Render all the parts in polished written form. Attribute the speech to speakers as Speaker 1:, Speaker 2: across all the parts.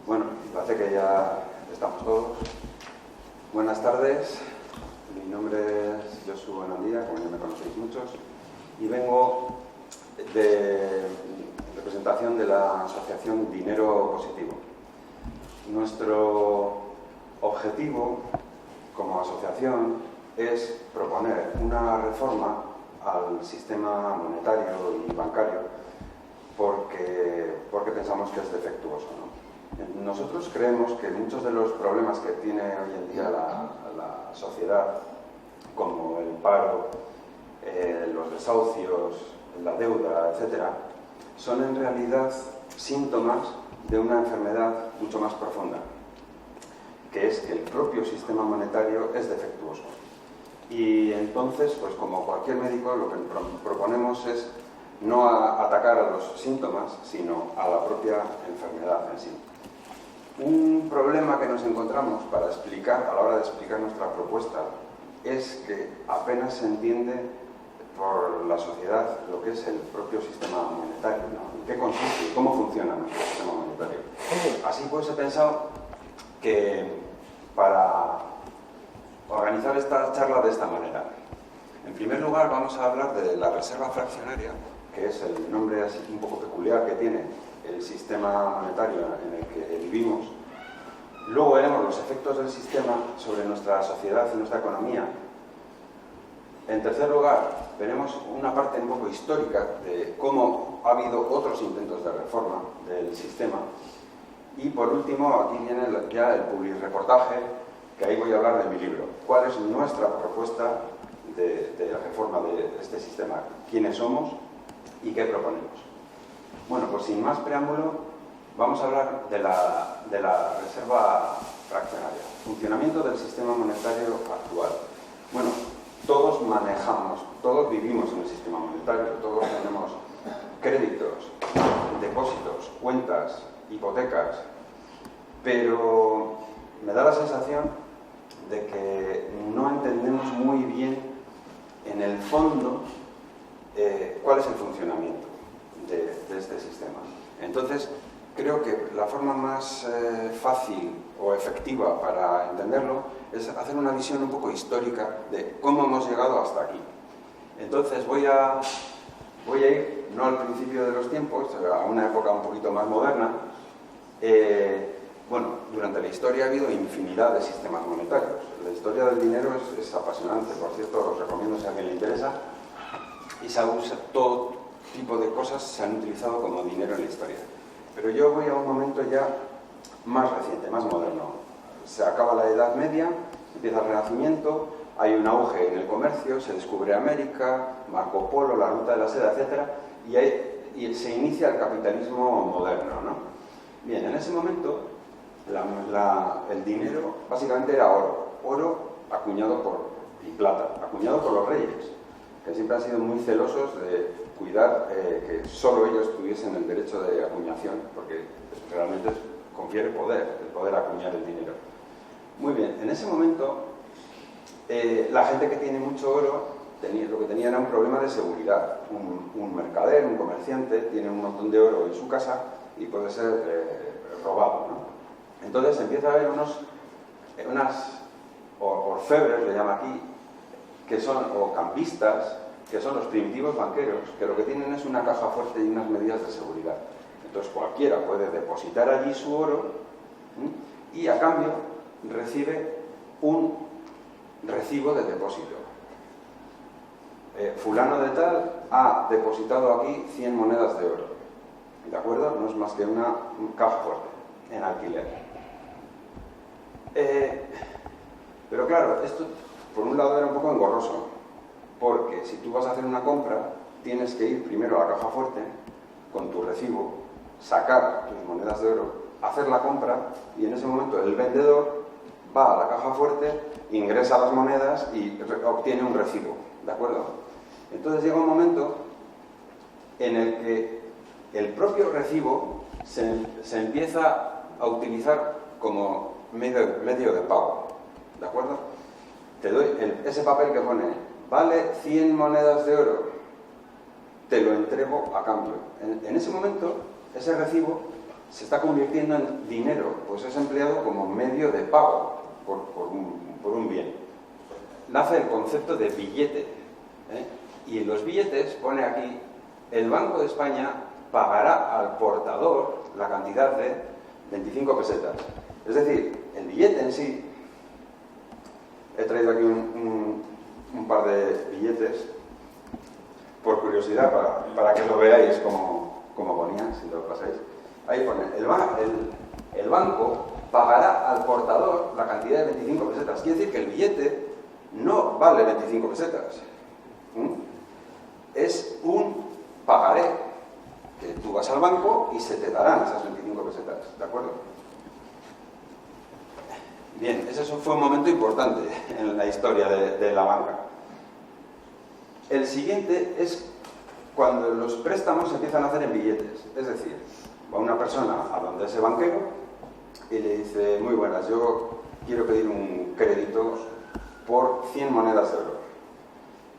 Speaker 1: Bueno, parece que ya estamos todos. Buenas tardes, mi nombre es Josu Bonandía, como ya me conocéis muchos, y vengo de representación de la asociación Dinero Positivo. Nuestro objetivo como asociación es proponer una reforma al sistema monetario y bancario porque pensamos que es defectuoso, ¿no? Nosotros creemos que muchos de los problemas que tiene hoy en día la sociedad, como el paro, los desahucios, la deuda, etcétera, son en realidad síntomas de una enfermedad mucho más profunda, que es que el propio sistema monetario es defectuoso. Y entonces, pues como cualquier médico, lo que proponemos es no atacar a los síntomas, sino a la propia enfermedad en sí. Un problema que nos encontramos para explicar, a la hora de explicar nuestra propuesta, es que apenas se entiende por la sociedad lo que es el propio sistema monetario, ¿no? ¿En qué consiste? ¿Cómo funciona nuestro sistema monetario? Así pues he pensado que para organizar esta charla de esta manera, en primer lugar vamos a hablar de la reserva fraccionaria, que es el nombre así un poco peculiar que tiene el sistema monetario en el que vivimos. Luego veremos los efectos del sistema sobre nuestra sociedad y nuestra economía. En tercer lugar, veremos una parte un poco histórica de cómo ha habido otros intentos de reforma del sistema. Y por último, aquí viene ya el publirreportaje, que ahí voy a hablar de mi libro. ¿Cuál es nuestra propuesta de la reforma de este sistema? ¿Quiénes somos y qué proponemos? Bueno, pues sin más preámbulo, vamos a hablar de la reserva fraccionaria, funcionamiento del sistema monetario actual. Bueno, todos manejamos, todos vivimos en el sistema monetario, todos tenemos créditos, depósitos, cuentas, hipotecas, pero me da la sensación de que no entendemos muy bien en el fondo cuál es el funcionamiento de este sistema. Entonces, creo que la forma más fácil o efectiva para entenderlo es hacer una visión un poco histórica de cómo hemos llegado hasta aquí. Entonces voy a ir, no al principio de los tiempos, a una época un poquito más moderna. Bueno, durante la historia ha habido infinidad de sistemas monetarios. La historia del dinero es apasionante, por cierto, os recomiendo si a alguien le interesa. Y todo tipo de cosas se han utilizado como dinero en la historia. Pero yo voy a un momento ya más reciente, más moderno. Se acaba la Edad Media, empieza el Renacimiento, hay un auge en el comercio, se descubre América, Marco Polo, la ruta de la seda, etc. Y se inicia el capitalismo moderno, ¿no? Bien, en ese momento el dinero básicamente era oro acuñado y plata, acuñado por los reyes, que siempre han sido muy celosos de cuidar que solo ellos tuviesen el derecho de acuñación, porque realmente confiere poder, el poder acuñar el dinero. Muy bien, en ese momento la gente que tiene mucho oro lo que tenía era un problema de seguridad. Un mercader, un comerciante, tiene un montón de oro en su casa y puede ser robado, ¿no? Entonces empieza a haber unas orfebres, le llama aquí, que son, o cambistas, que son los primitivos banqueros, que lo que tienen es una caja fuerte y unas medidas de seguridad. Entonces cualquiera puede depositar allí su oro y a cambio recibe un recibo de depósito. Fulano de tal ha depositado aquí 100 monedas de oro. ¿De acuerdo? No es más que una caja fuerte en alquiler. Pero claro, esto por un lado era un poco engorroso, porque si tú vas a hacer una compra, tienes que ir primero a la caja fuerte con tu recibo, sacar tus monedas de oro hacer la compra y en ese momento el vendedor va a la caja fuerte, ingresa las monedas y obtiene un recibo, ¿de acuerdo? Entonces llega un momento en el que el propio recibo se empieza a utilizar como medio de pago, ¿de acuerdo? Te doy ese papel que pone, vale 100 monedas de oro, te lo entrego a cambio. En ese momento, ese recibo se está convirtiendo en dinero, pues es empleado como medio de pago por un bien. Nace el concepto de billete, ¿eh? Y en los billetes pone aquí, el Banco de España pagará al portador la cantidad de 25 pesetas. Es decir, el billete en sí, he traído aquí un par de billetes, por curiosidad, para que lo veáis como ponía, si lo pasáis. Ahí pone, el banco pagará al portador la cantidad de 25 pesetas. Quiere decir que el billete no vale 25 pesetas. Es un pagaré, que tú vas al banco y se te darán esas 25 pesetas, ¿de acuerdo? Bien, ese fue un momento importante en la historia de la banca. El siguiente es cuando los préstamos se empiezan a hacer en billetes. Es decir, va una persona a donde ese banquero y le dice, muy buenas, yo quiero pedir un crédito por 100 monedas de oro.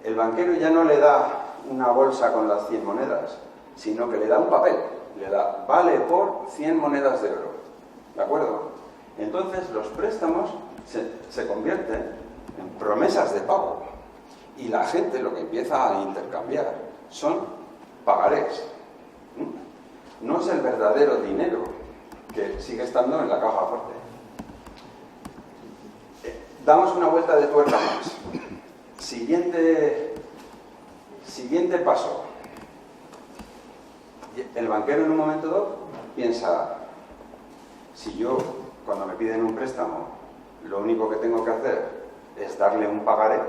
Speaker 1: El banquero ya no le da una bolsa con las 100 monedas, sino que le da un papel. Le da, vale por 100 monedas de oro. ¿De acuerdo? Entonces los préstamos se convierten en promesas de pago. Y la gente lo que empieza a intercambiar son pagarés. No es el verdadero dinero que sigue estando en la caja fuerte. Damos una vuelta de tuerca más. Siguiente paso. El banquero en un momento dado piensa, si yo cuando me piden un préstamo lo único que tengo que hacer es darle un pagaré,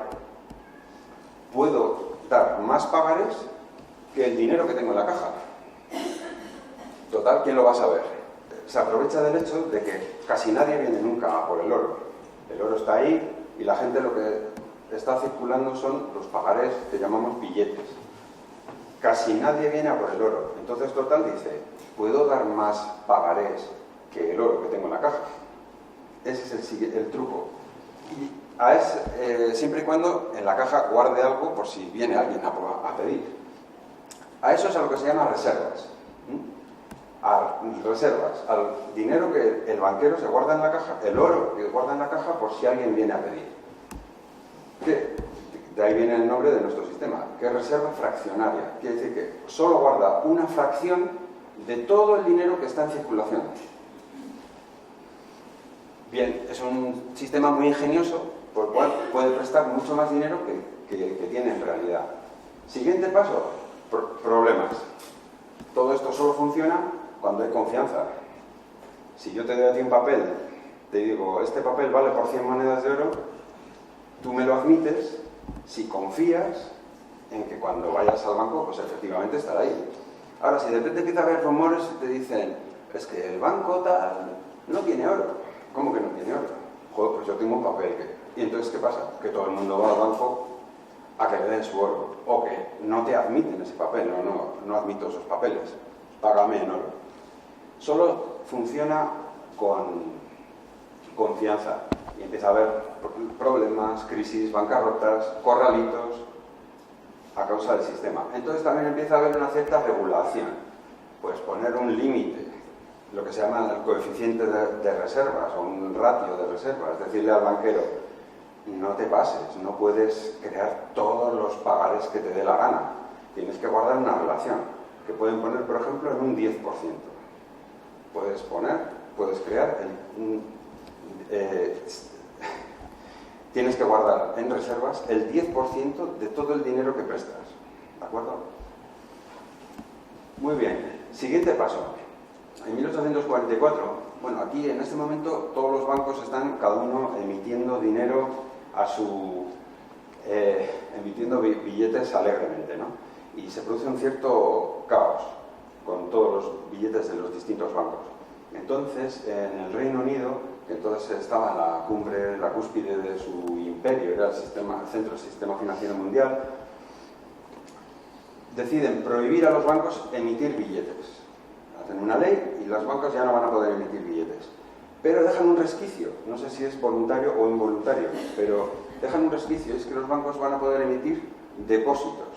Speaker 1: puedo dar más pagarés que el dinero que tengo en la caja. Total, ¿quién lo va a saber? Se aprovecha del hecho de que casi nadie viene nunca a por el oro. El oro está ahí y la gente lo que está circulando son los pagarés que llamamos billetes. Casi nadie viene a por el oro. Entonces, total, dice, puedo dar más pagarés que el oro que tengo en la caja. Ese es el truco. Y siempre y cuando en la caja guarde algo por si viene alguien a pedir. A eso es a lo que se llama reservas. A reservas, al dinero que el banquero se guarda en la caja, el oro que guarda en la caja por si alguien viene a pedir. De ahí viene el nombre de nuestro sistema, que es reserva fraccionaria. Quiere decir que solo guarda una fracción de todo el dinero que está en circulación. Bien, es un sistema muy ingenioso, por el cual puede prestar mucho más dinero que tiene en realidad. Siguiente paso, problemas. Todo esto solo funciona cuando hay confianza. Si yo te doy a ti un papel, te digo, este papel vale por 100 monedas de oro, tú me lo admites si confías en que cuando vayas al banco, pues efectivamente estará ahí. Ahora, si de repente empieza a haber rumores y te dicen, es que el banco tal no tiene oro. ¿Cómo que no tiene oro? Joder, pues yo tengo un papel. ¿Y entonces qué pasa? Que todo el mundo va al banco a que le den su oro. O que no te admiten ese papel. No admito esos papeles. Págame en oro. Solo funciona con confianza. Y empieza a haber problemas, crisis, bancarrotas, corralitos a causa del sistema. Entonces también empieza a haber una cierta regulación. Pues poner un límite, lo que se llama el coeficiente de reservas o un ratio de reservas, decirle al banquero, no te pases, no puedes crear todos los pagares que te dé la gana, tienes que guardar una relación, que pueden poner, por ejemplo, en un 10%. Puedes crear tienes que guardar en reservas el 10% de todo el dinero que prestas, ¿de acuerdo? Muy bien, siguiente paso. En 1844, bueno, aquí en este momento todos los bancos están cada uno emitiendo dinero emitiendo billetes alegremente, ¿no? Y se produce un cierto caos con todos los billetes de los distintos bancos. Entonces, en el Reino Unido, que entonces estaba en la cumbre, la cúspide de su imperio, era el centro del sistema financiero mundial, deciden prohibir a los bancos emitir billetes. Hacen una ley y los bancos ya no van a poder emitir billetes. Pero dejan un resquicio, no sé si es voluntario o involuntario, pero dejan un resquicio, es que los bancos van a poder emitir depósitos.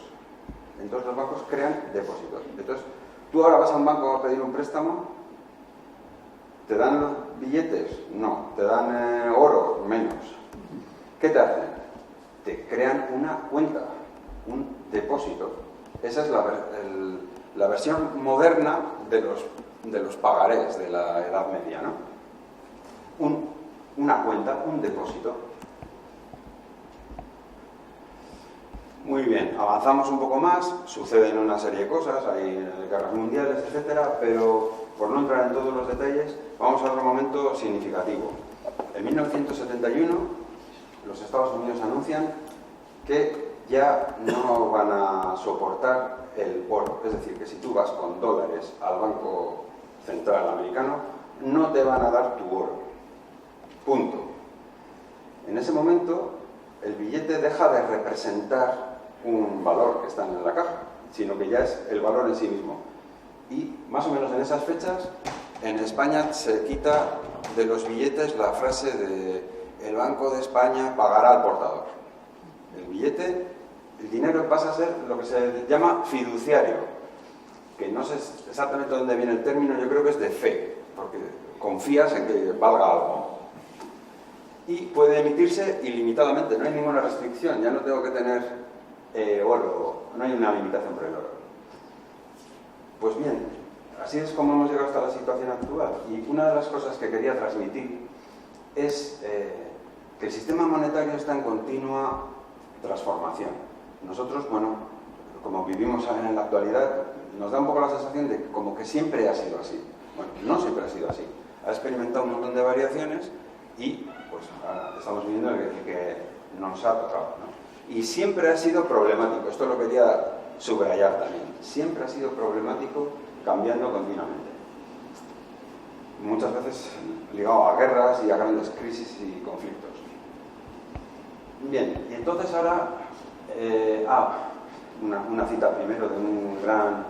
Speaker 1: Entonces los bancos crean depósitos. Entonces, tú ahora vas a un banco a pedir un préstamo, ¿te dan los billetes? No. ¿Te dan oro? Menos. ¿Qué te hacen? Te crean una cuenta, un depósito. Esa es la versión moderna de los pagarés de la Edad Media, ¿no? Una cuenta, un depósito. Muy bien, avanzamos un poco más, suceden una serie de cosas, hay guerras mundiales, etcétera, pero por no entrar en todos los detalles, vamos a otro momento significativo. En 1971, los Estados Unidos anuncian que ya no van a soportar el oro, es decir, que si tú vas con dólares al Banco Central Americano, no te van a dar tu oro. Punto. En ese momento, el billete deja de representar un valor que está en la caja, sino que ya es el valor en sí mismo. Y más o menos en esas fechas, en España se quita de los billetes la frase de el Banco de España pagará al portador. El billete, el dinero pasa a ser lo que se llama fiduciario, que no sé exactamente dónde viene el término, yo creo que es de fe, porque confías en que valga algo. Y puede emitirse ilimitadamente, no hay ninguna restricción, ya no tengo que tener oro, no hay una limitación por el oro. Pues bien, así es como hemos llegado hasta la situación actual. Y una de las cosas que quería transmitir es que el sistema monetario está en continua transformación. Nosotros, bueno, como vivimos en la actualidad, nos da un poco la sensación de que como que siempre ha sido así. Bueno, no siempre ha sido así. Ha experimentado un montón de variaciones y pues estamos viviendo el que nos ha tocado, ¿no? Y siempre ha sido problemático, esto lo quería subrayar también, siempre ha sido problemático, cambiando continuamente. Muchas veces ligado a guerras y a grandes crisis y conflictos. Bien, y entonces ahora, una cita primero de un gran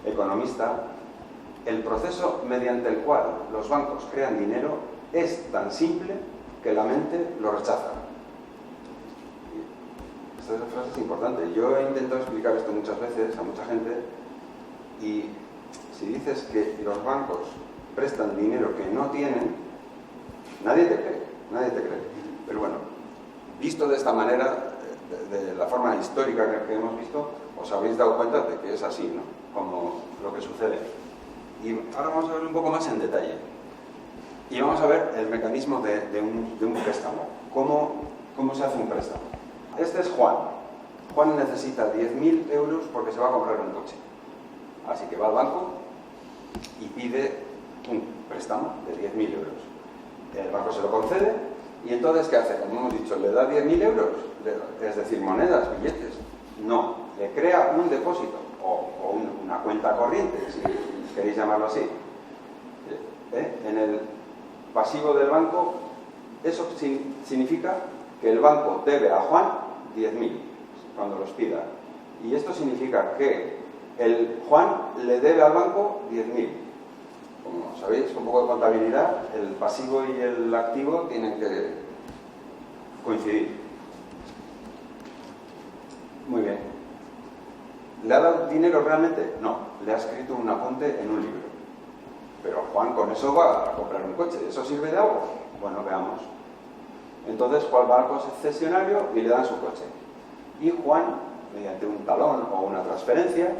Speaker 1: economista: el proceso mediante el cual los bancos crean dinero es tan simple que la mente lo rechaza. Esta frase es importante. Yo he intentado explicar esto muchas veces a mucha gente y si dices que los bancos prestan dinero que no tienen, nadie te cree. Pero bueno, visto de esta manera, de la forma histórica que hemos visto, os habéis dado cuenta de que es así, ¿no? Como lo que sucede. Y ahora vamos a ver un poco más en detalle. Y vamos a ver el mecanismo de un préstamo. ¿Cómo se hace un préstamo? Este es Juan. Juan necesita 10.000 euros porque se va a comprar un coche. Así que va al banco y pide un préstamo de 10.000 euros. El banco se lo concede y entonces, ¿qué hace? Como hemos dicho, ¿le da 10.000 euros? Es decir, monedas, billetes. No, le crea un depósito o una cuenta corriente, si queréis llamarlo así. En el pasivo del banco, eso significa que el banco debe a Juan 10.000 cuando los pida. Y esto significa que el Juan le debe al banco 10.000. Como sabéis, un poco de contabilidad, el pasivo y el activo tienen que coincidir. Muy bien. ¿Le ha dado dinero realmente? No, le ha escrito un apunte en un libro. Pero Juan con eso va a comprar un coche. ¿Eso sirve de algo? Bueno, veamos. Entonces Juan va al concesionario y le dan su coche. Y Juan, mediante un talón o una transferencia,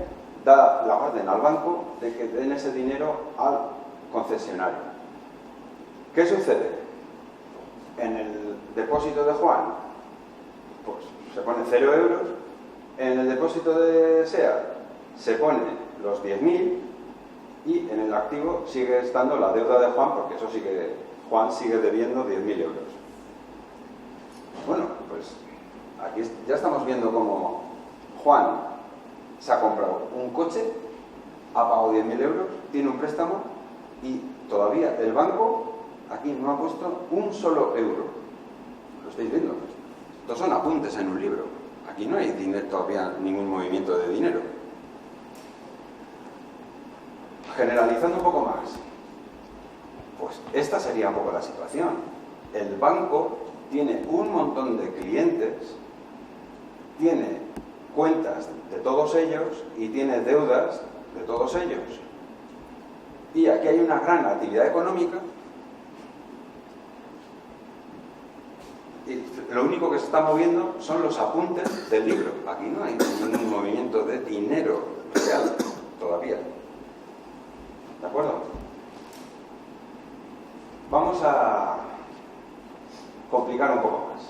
Speaker 1: da la orden al banco de que den ese dinero al concesionario. ¿Qué sucede? En el depósito de Juan, pues se pone 0 euros. En el depósito de SEAT se pone los 10.000 y en el activo sigue estando la deuda de Juan, porque eso sigue, Juan sigue debiendo 10.000 euros. Bueno, pues aquí ya estamos viendo cómo Juan se ha comprado un coche, ha pagado 10.000 euros, tiene un préstamo y todavía el banco aquí no ha puesto un solo euro. ¿Lo estáis viendo? Estos son apuntes en un libro. Aquí no hay dinero, todavía ningún movimiento de dinero. Generalizando un poco más, pues esta sería un poco la situación. El banco tiene un montón de clientes, tiene cuentas de todos ellos y tiene deudas de todos ellos. Y aquí hay una gran actividad económica y lo único que se está moviendo son los apuntes del libro. Aquí no hay ningún movimiento de dinero real todavía. ¿De acuerdo? Vamos a complicar un poco más,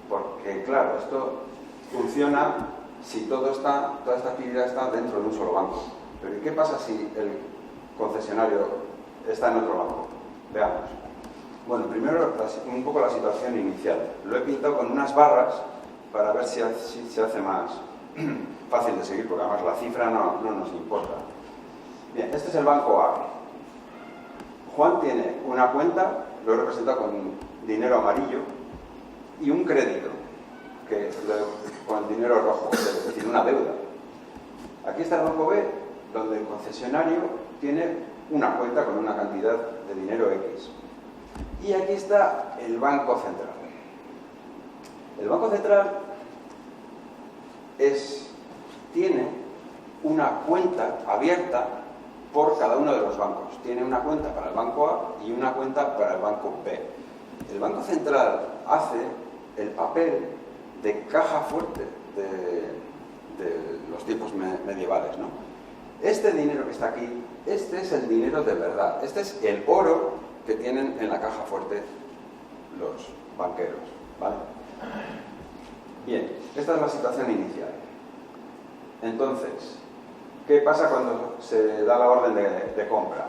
Speaker 1: porque claro, esto funciona si toda esta actividad está dentro de un solo banco. Pero ¿y qué pasa si el concesionario está en otro banco? Veamos. Bueno, primero un poco la situación inicial. Lo he pintado con unas barras para ver si se hace más fácil de seguir, porque además la cifra no nos importa. Bien, este es el banco A. Juan tiene una cuenta, lo he representado con dinero amarillo, y un crédito, con el dinero rojo, es decir, una deuda. Aquí está el banco B, donde el concesionario tiene una cuenta con una cantidad de dinero X. Y aquí está el Banco Central. El Banco Central tiene una cuenta abierta por cada uno de los bancos. Tiene una cuenta para el Banco A y una cuenta para el Banco B. El Banco Central hace el papel de caja fuerte de los tiempos medievales, ¿no? Este dinero que está aquí, este es el dinero de verdad. Este es el oro que tienen en la caja fuerte los banqueros, ¿vale? Bien, esta es la situación inicial. Entonces, ¿qué pasa cuando se da la orden de compra?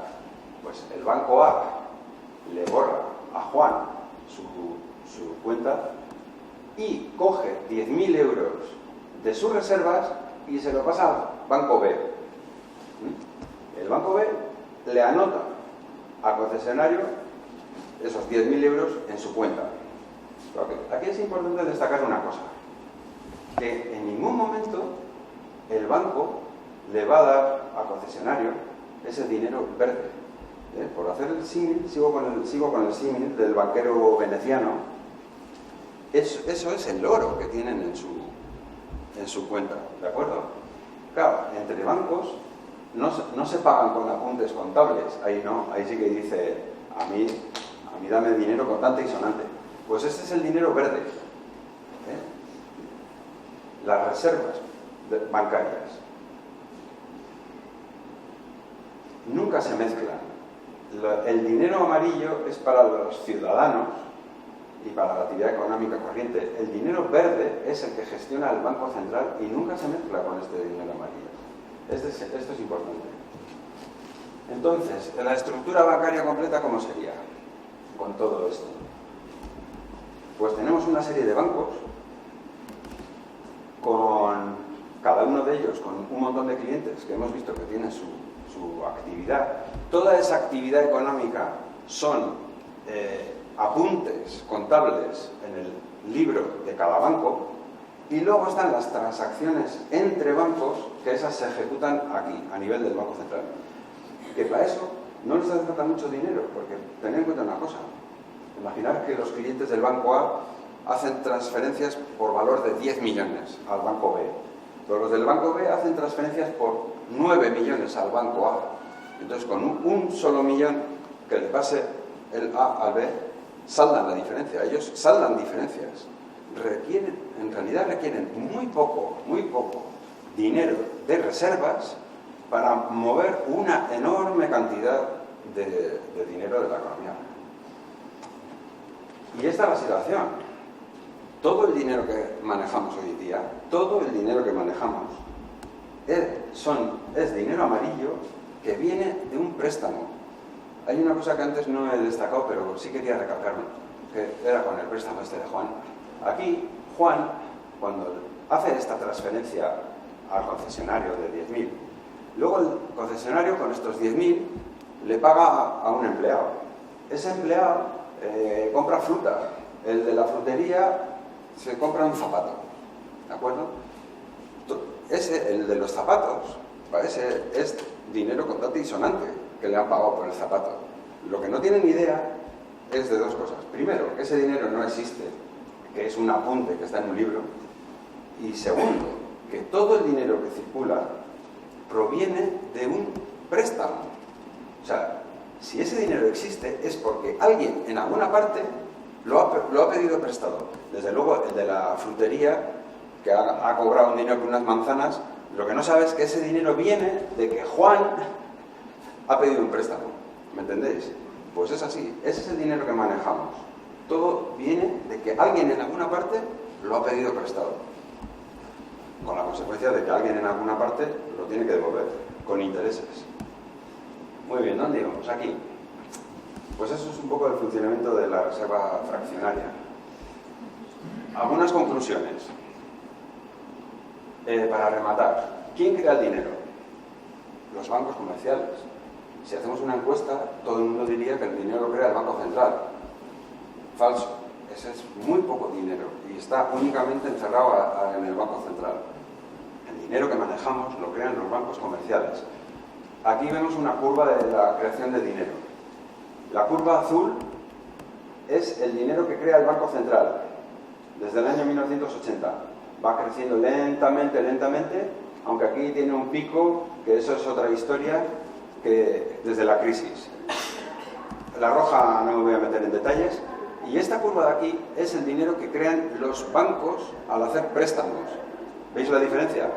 Speaker 1: Pues el Banco A le borra a Juan su cuenta y coge 10.000 euros de sus reservas y se lo pasa al Banco B. El Banco B le anota al concesionario esos 10.000 euros en su cuenta. Aquí es importante destacar una cosa, que en ningún momento el banco le va a dar al concesionario ese dinero verde. Por hacer el símil, sigo con el símil del banquero veneciano. Eso es el oro que tienen en su cuenta, ¿de acuerdo? Claro, entre bancos no se pagan con apuntes contables. Ahí no, ahí sí que dice, a mí dame dinero contante y sonante. Pues ese es el dinero verde. Las reservas bancarias nunca se mezclan. El dinero amarillo es para los ciudadanos y para la actividad económica corriente. El dinero verde es el que gestiona el Banco Central y nunca se mezcla con este dinero amarillo. Esto es importante. Entonces, la estructura bancaria completa, ¿cómo sería con todo esto? Pues tenemos una serie de bancos con cada uno de ellos con un montón de clientes que hemos visto que tienen su actividad. Toda esa actividad económica son apuntes contables en el libro de cada banco, y luego están las transacciones entre bancos, que esas se ejecutan aquí, a nivel del Banco Central. Que para eso no les hace falta mucho dinero, porque tened en cuenta una cosa. Imaginar que los clientes del Banco A hacen transferencias por valor de 10 millones al Banco B. Pero los del Banco B hacen transferencias por 9 millones al Banco A. Entonces, con un solo millón que le pase el A al B, saldan la diferencia. Ellos saldan diferencias. En realidad requieren muy poco dinero de reservas para mover una enorme cantidad de dinero de la economía. Y esta es la situación. Todo el dinero que manejamos hoy en día, todo el dinero que manejamos es dinero amarillo que viene de un préstamo. Hay una cosa que antes no he destacado, pero sí quería recalcarlo, que era con el préstamo este de Juan. Aquí, Juan, cuando hace esta transferencia al concesionario de 10.000, luego el concesionario con estos 10.000 le paga a un empleado. Ese empleado compra fruta. El de la frutería se compra un zapato. ¿De acuerdo? El de los zapatos, ese es dinero contante y sonante que le han pagado por el zapato. Lo que no tienen ni idea es de dos cosas. Primero, que ese dinero no existe, que es un apunte que está en un libro. Y segundo, que todo el dinero que circula proviene de un préstamo. O sea, si ese dinero existe es porque alguien en alguna parte lo ha pedido prestado. Desde luego, el de la frutería, que ha cobrado un dinero por unas manzanas, lo que no sabe es que ese dinero viene de que Juan ha pedido un préstamo. ¿Me entendéis? Pues es así. Ese es el dinero que manejamos. Todo viene de que alguien en alguna parte lo ha pedido prestado. Con la consecuencia de que alguien en alguna parte lo tiene que devolver, con intereses. Muy bien, ¿dónde íbamos? Aquí. Pues eso es un poco el funcionamiento de la reserva fraccionaria. Algunas conclusiones. Para rematar, ¿quién crea el dinero? Los bancos comerciales. Si hacemos una encuesta, todo el mundo diría que el dinero lo crea el Banco Central. Falso. Ese es muy poco dinero y está únicamente encerrado en el Banco Central. El dinero que manejamos lo crean los bancos comerciales. Aquí vemos una curva de la creación de dinero. La curva azul es el dinero que crea el Banco Central desde el año 1980. Va creciendo lentamente, aunque aquí tiene un pico, que eso es otra historia, que desde la crisis. La roja no me voy a meter en detalles. Y esta curva de aquí es el dinero que crean los bancos al hacer préstamos. ¿Veis la diferencia?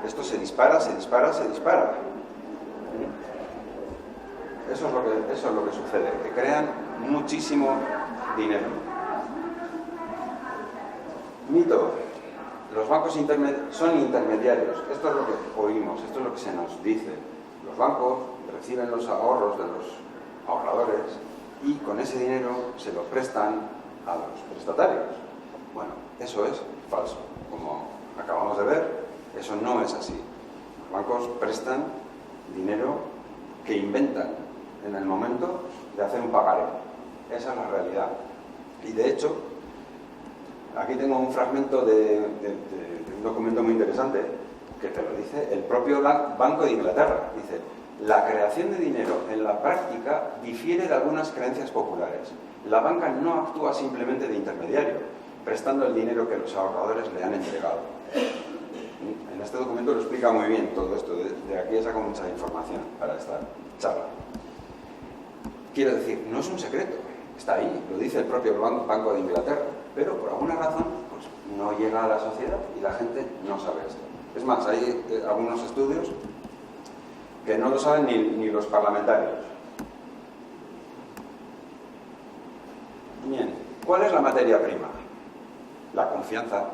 Speaker 1: Esto se dispara. Eso es lo que sucede, que crean muchísimo dinero. Mito. Los bancos son intermediarios. Esto es lo que oímos, esto es lo que se nos dice. Los bancos reciben los ahorros de los ahorradores y con ese dinero se lo prestan a los prestatarios. Bueno, eso es falso. Como acabamos de ver, eso no es así. Los bancos prestan dinero que inventan en el momento de hacer un pagaré. Esa es la realidad. Y de hecho, aquí tengo un fragmento de un documento muy interesante que te lo dice el propio Banco de Inglaterra. Dice: la creación de dinero en la práctica difiere de algunas creencias populares. La banca no actúa simplemente de intermediario, prestando el dinero que los ahorradores le han entregado. En este documento lo explica muy bien todo esto. De aquí he sacado mucha información para esta charla. Quiero decir, no es un secreto, está ahí, lo dice el propio Banco de Inglaterra, pero por alguna razón pues, no llega a la sociedad y la gente no sabe esto. Es más, hay algunos estudios que no lo saben ni los parlamentarios. Bien, ¿cuál es la materia prima? La confianza.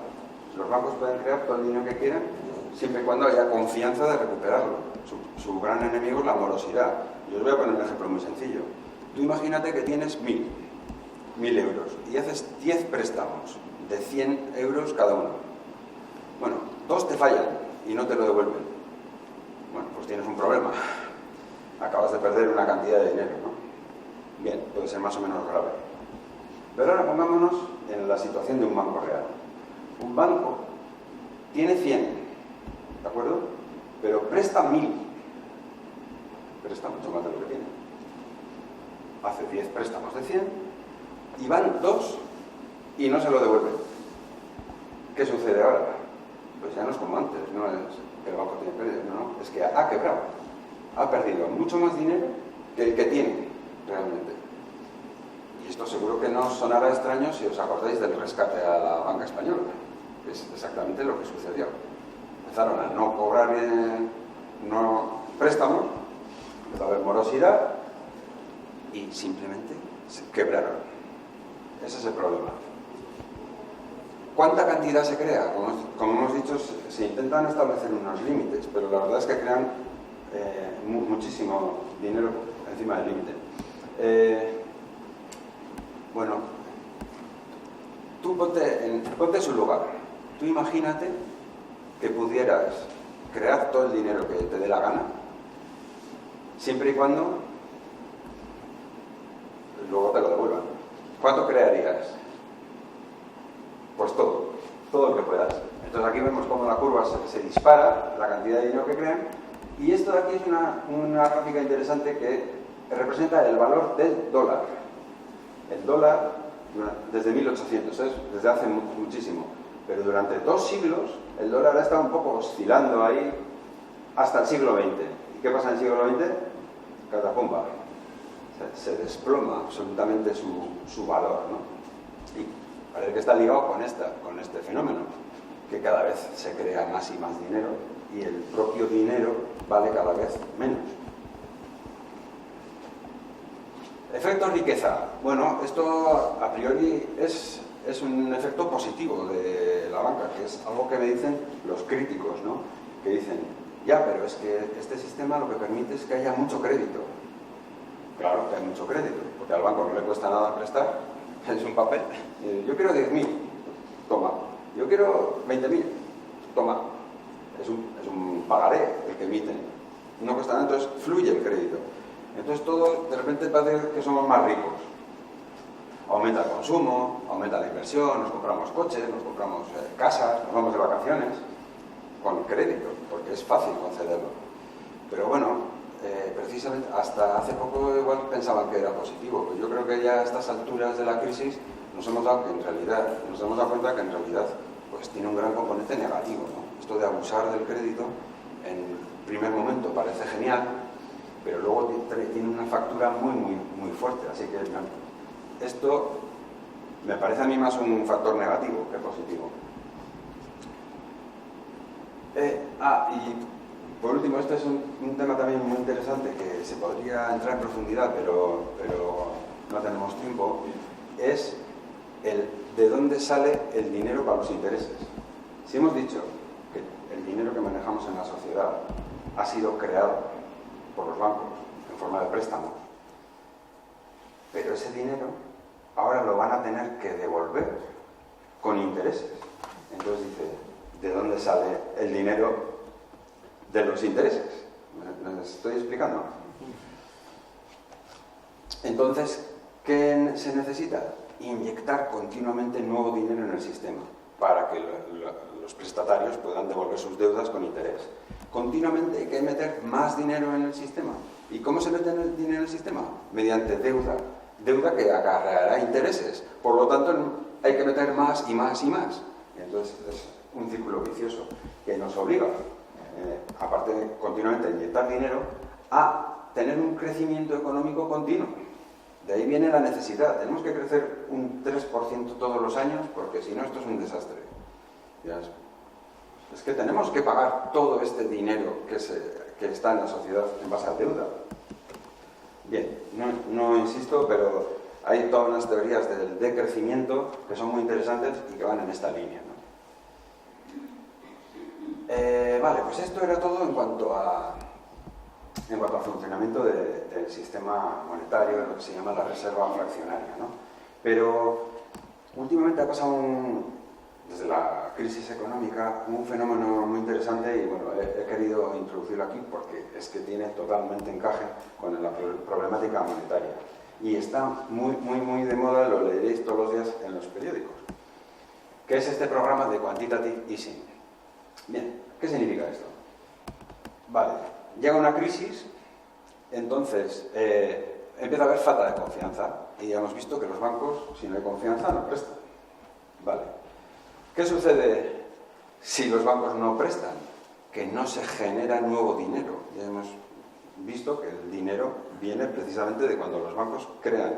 Speaker 1: Los bancos pueden crear todo el dinero que quieran siempre y cuando haya confianza de recuperarlo. Su gran enemigo es la morosidad. Y os voy a poner un ejemplo muy sencillo. Tú imagínate que tienes 1.000 euros y haces 10 préstamos de 100 euros cada uno. Bueno, 2 te fallan y no te lo devuelven. Bueno, pues tienes un problema. Acabas de perder una cantidad de dinero, ¿no? Bien, puede ser más o menos grave. Pero ahora pongámonos en la situación de un banco real. Un banco tiene 100, ¿de acuerdo? Pero presta 1.000. Presta mucho más de lo que tiene. Hace 10 préstamos de 100 y van 2 y no se lo devuelven. ¿Qué sucede ahora? Pues ya no es como antes, no es que el banco tiene pérdida, no, es que ha quebrado. Ha perdido mucho más dinero que el que tiene realmente. Y esto seguro que no os sonará extraño si os acordáis del rescate a la banca española. Es exactamente lo que sucedió. Empezaron a no cobrar préstamos, empezó a haber morosidad y simplemente se quebraron. Ese es el problema. ¿Cuánta cantidad se crea? Como hemos dicho, se intentan establecer unos límites, pero la verdad es que crean muchísimo dinero encima del límite. Bueno, tú ponte en su lugar. Tú imagínate que pudieras crear todo el dinero que te dé la gana, siempre y cuando luego te lo devuelvan. ¿Cuánto crearías? Pues todo lo que puedas. Entonces aquí vemos cómo la curva se dispara, la cantidad de dinero que crean, y esto de aquí es una gráfica interesante que representa el valor del dólar. El dólar, desde 1800, desde hace muchísimo, pero durante 2 siglos el dólar ha estado un poco oscilando ahí hasta el siglo XX. ¿Y qué pasa en el siglo XX? Catapumba. Se desploma absolutamente su valor, ¿no? Y parece que está ligado con este fenómeno, que cada vez se crea más y más dinero y el propio dinero vale cada vez menos. Efecto riqueza. Bueno, esto a priori es un efecto positivo de la banca, que es algo que me dicen los críticos, ¿no? Que dicen, ya, pero es que este sistema lo que permite es que haya mucho crédito. Claro que hay mucho crédito, porque al banco no le cuesta nada prestar, es un papel. Yo quiero 10.000, toma. Yo quiero 20.000, toma. Es un pagaré el que emiten. No cuesta nada, entonces fluye el crédito. Entonces todo, de repente parece que somos más ricos. Aumenta el consumo, aumenta la inversión, nos compramos coches, nos compramos casas, nos vamos de vacaciones, con crédito, porque es fácil concederlo. Pero bueno, precisamente hasta hace poco igual pensaban que era positivo, pero yo creo que ya a estas alturas de la crisis nos hemos dado cuenta que en realidad pues tiene un gran componente negativo, ¿no? Esto de abusar del crédito en el primer momento parece genial, pero luego tiene una factura muy fuerte, así que esto me parece a mí más un factor negativo que positivo. Y por último, este es un tema también muy interesante que se podría entrar en profundidad, pero no tenemos tiempo, es de dónde sale el dinero para los intereses. Si hemos dicho que el dinero que manejamos en la sociedad ha sido creado por los bancos en forma de préstamo, pero ese dinero ahora lo van a tener que devolver con intereses. Entonces dice, ¿de dónde sale el dinero de los intereses? ¿Me estoy explicando? Entonces, ¿qué se necesita? Inyectar continuamente nuevo dinero en el sistema para que los prestatarios puedan devolver sus deudas con interés. Continuamente hay que meter más dinero en el sistema. ¿Y cómo se mete el dinero en el sistema? Mediante deuda que acarreará intereses. Por lo tanto, hay que meter más y más y más. Y entonces es un círculo vicioso que nos obliga, aparte de continuamente inyectar dinero, a tener un crecimiento económico continuo. De ahí viene la necesidad. Tenemos que crecer un 3% todos los años, porque si no, esto es un desastre. Es que tenemos que pagar todo este dinero que está en la sociedad en base a deuda. Bien, no insisto, pero hay todas unas teorías del decrecimiento que son muy interesantes y que van en esta línea, ¿no? Vale, pues esto era todo en cuanto al funcionamiento del sistema monetario, lo que se llama la reserva fraccionaria, ¿no? Pero últimamente ha pasado desde la crisis económica un fenómeno muy interesante y bueno, he querido introducirlo aquí porque es que tiene totalmente encaje con la problemática monetaria y está muy de moda, lo leeréis todos los días en los periódicos, que es este programa de Quantitative Easing. Bien, ¿qué significa esto? Vale, llega una crisis, entonces empieza a haber falta de confianza y ya hemos visto que los bancos, si no hay confianza, no prestan. Vale. ¿Qué sucede si los bancos no prestan? Que no se genera nuevo dinero. Ya hemos visto que el dinero viene precisamente de cuando los bancos crean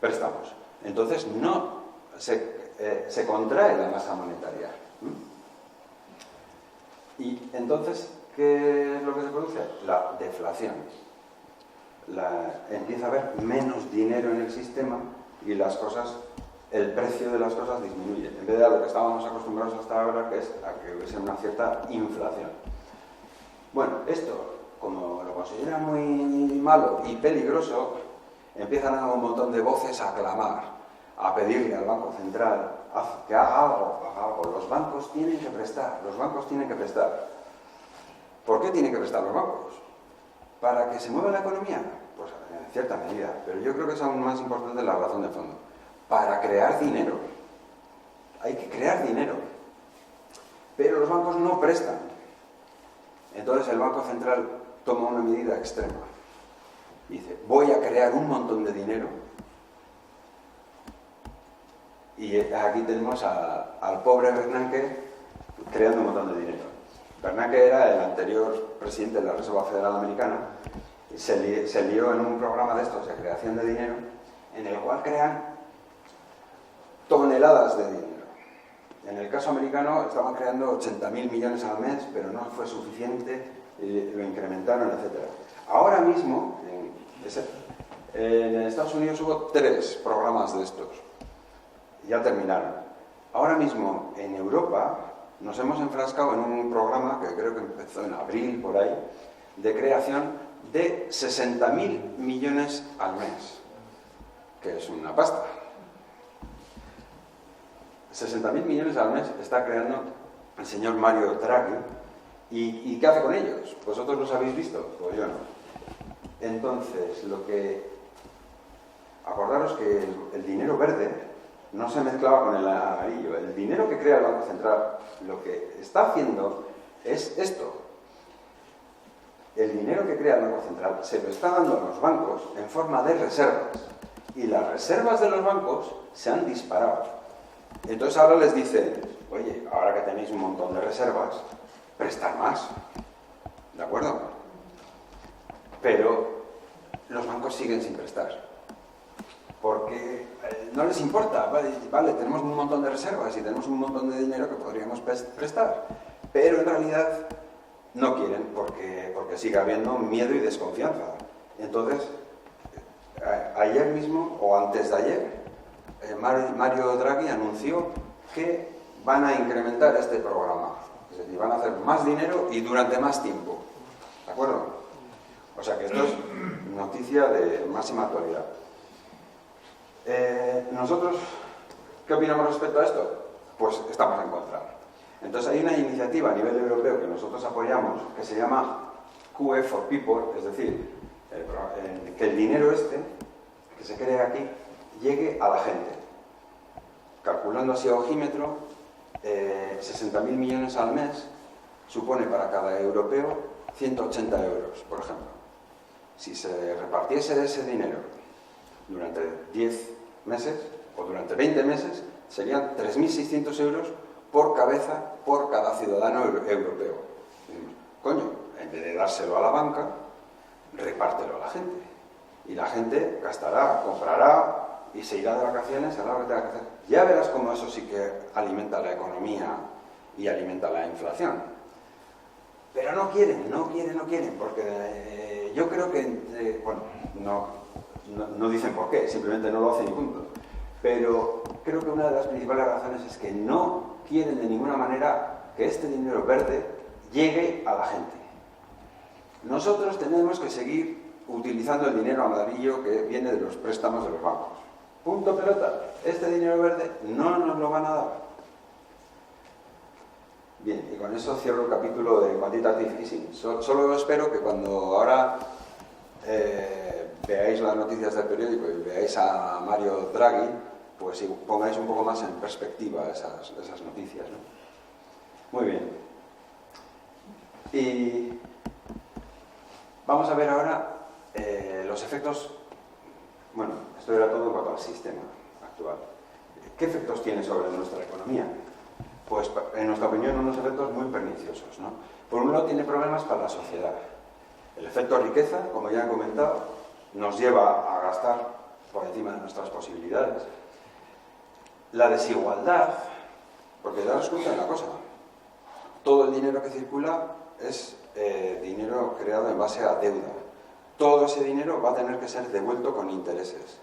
Speaker 1: préstamos. Entonces no se contrae la masa monetaria. Y entonces, ¿qué es lo que se produce? La deflación. Empieza a haber menos dinero en el sistema y el precio de las cosas disminuye, en vez de a lo que estábamos acostumbrados hasta ahora, que es a que hubiese una cierta inflación. Bueno, esto, como lo consideran muy malo y peligroso, empiezan a un montón de voces a clamar, a pedirle al Banco Central que haga algo. Los bancos tienen que prestar, ¿Por qué tienen que prestar los bancos? ¿Para que se mueva la economía? pues en cierta medida, pero yo creo que es aún más importante la razón de fondo. Para crear dinero. Hay que crear dinero. Pero los bancos no prestan. Entonces el Banco Central toma una medida extrema. Dice, voy a crear un montón de dinero. Y aquí tenemos al pobre Bernanke creando un montón de dinero. Bernanke era el anterior presidente de la Reserva Federal Americana. Se lió en un programa de estos de creación de dinero, en el cual crean toneladas de dinero. En el caso americano estaban creando 80.000 millones al mes, pero no fue suficiente, lo incrementaron, etc. Ahora mismo, en Estados Unidos hubo 3 programas de estos. Ya terminaron. Ahora mismo, en Europa, nos hemos enfrascado en un programa que creo que empezó en abril, por ahí, de creación de 60.000 millones al mes, que es una pasta. 60.000 millones al mes está creando el señor Mario Draghi. ¿Y qué hace con ellos? ¿Vosotros los habéis visto? Pues yo no. Entonces, acordaros que el dinero verde no se mezclaba con el amarillo. El dinero que crea el Banco Central lo que está haciendo es esto. El dinero que crea el Banco Central se lo está dando a los bancos en forma de reservas. Y las reservas de los bancos se han disparado. Entonces ahora les dicen, oye, ahora que tenéis un montón de reservas, prestad más. ¿De acuerdo? Pero los bancos siguen sin prestar. Porque no les importa, vale, tenemos un montón de reservas y tenemos un montón de dinero que podríamos prestar. Pero en realidad no quieren porque sigue habiendo miedo y desconfianza. Entonces, ayer mismo o antes de ayer, Mario Draghi anunció que van a incrementar este programa. Es decir, van a hacer más dinero y durante más tiempo. ¿De acuerdo? O sea que esto es noticia de máxima actualidad. Nosotros, ¿qué opinamos respecto a esto? Pues estamos en contra. Entonces hay una iniciativa a nivel europeo que nosotros apoyamos que se llama QE for People, es decir, que el dinero que se crea aquí llegue a la gente. Calculando así a ojímetro, 60.000 millones al mes supone para cada europeo 180 euros, por ejemplo. Si se repartiese ese dinero durante 10 meses o durante 20 meses, serían 3.600 euros por cabeza por cada ciudadano europeo. Coño, en vez de dárselo a la banca, repártelo a la gente. Y la gente gastará, comprará y se irá de vacaciones a la hora que tenga que hacer. Ya verás cómo eso sí que alimenta la economía y alimenta la inflación. Pero no quieren, porque yo creo que, no dicen por qué, simplemente no lo hacen y punto. Pero creo que una de las principales razones es que no quieren de ninguna manera que este dinero verde llegue a la gente. Nosotros tenemos que seguir utilizando el dinero amarillo que viene de los préstamos de los bancos. Punto pelota. Este dinero verde no nos lo van a dar. Bien, y con eso cierro el capítulo de Quantitative Easing. Solo espero que cuando ahora veáis las noticias del periódico y veáis a Mario Draghi, pues pongáis un poco más en perspectiva esas noticias, ¿no? Muy bien. Y vamos a ver ahora los efectos. Bueno, esto era todo en cuanto al sistema actual. ¿Qué efectos tiene sobre nuestra economía? Pues, en nuestra opinión, unos efectos muy perniciosos, ¿no? Por un lado, tiene problemas para la sociedad. El efecto riqueza, como ya he comentado, nos lleva a gastar por encima de nuestras posibilidades. La desigualdad, porque daros cuenta de una cosa, todo el dinero que circula es dinero creado en base a deuda. Todo ese dinero va a tener que ser devuelto con intereses.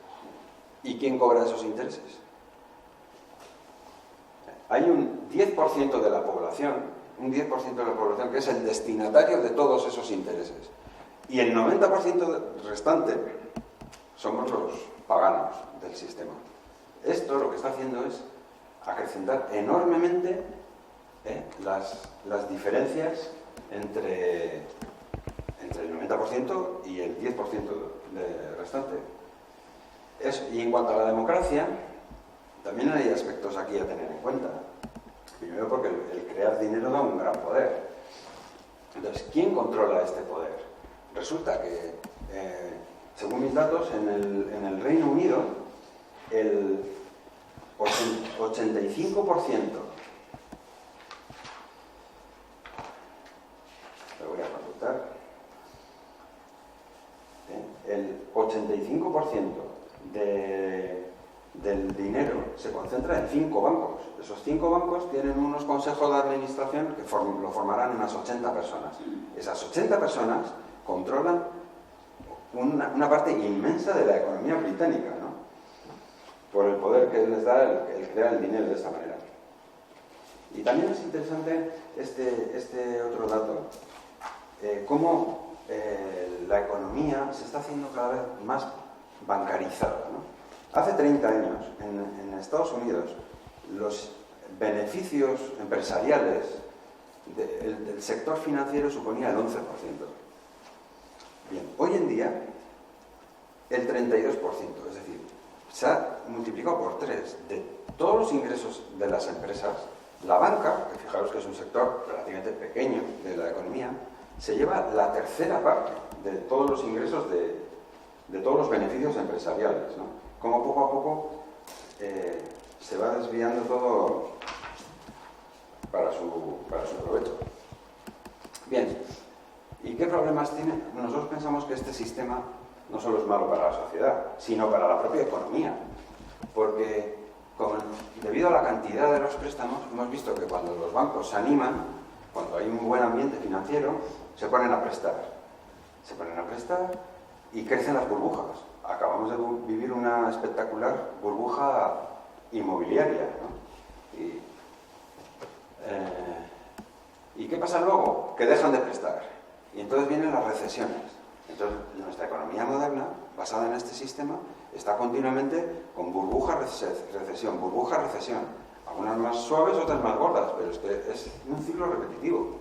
Speaker 1: ¿Y quién cobra esos intereses? Hay un 10% de la población, que es el destinatario de todos esos intereses. Y el 90% restante somos los paganos del sistema. Esto lo que está haciendo es acrecentar enormemente las diferencias entre el 90% y el 10% restante. Y en cuanto a la democracia, también hay aspectos aquí a tener en cuenta. Primero porque el crear dinero da un gran poder. Entonces, ¿quién controla este poder? Resulta que, según mis datos, en el Reino Unido, el 85%, lo voy a consultar, el 85% del dinero se concentra en 5 bancos. Esos 5 bancos tienen unos consejos de administración que lo formarán unas 80 personas. Esas 80 personas controlan una parte inmensa de la economía británica, ¿no? Por el poder que les da el crear el dinero de esta manera. Y también es interesante este otro dato, cómo la economía se está haciendo cada vez más bancarizada, ¿no? Hace 30 años, en Estados Unidos, los beneficios empresariales del sector financiero suponía el 11%. Bien, hoy en día, el 32%, es decir, se ha multiplicado por 3 de todos los ingresos de las empresas. La banca, que fijaros que es un sector relativamente pequeño de la economía, se lleva la tercera parte de todos los ingresos de todos los beneficios empresariales, ¿no? Como poco a poco se va desviando todo para su provecho. Bien, ¿y qué problemas tiene? Nosotros pensamos que este sistema no solo es malo para la sociedad, sino para la propia economía, porque debido a la cantidad de los préstamos, hemos visto que cuando los bancos se animan, cuando hay un buen ambiente financiero, se ponen a prestar y crecen las burbujas. Acabamos de vivir una espectacular burbuja inmobiliaria, ¿no? ¿Y qué pasa luego? Que dejan de prestar. Y entonces vienen las recesiones. Entonces, nuestra economía moderna, basada en este sistema, está continuamente con burbuja, recesión, burbuja, recesión. Algunas más suaves, otras más gordas, pero es que es un ciclo repetitivo.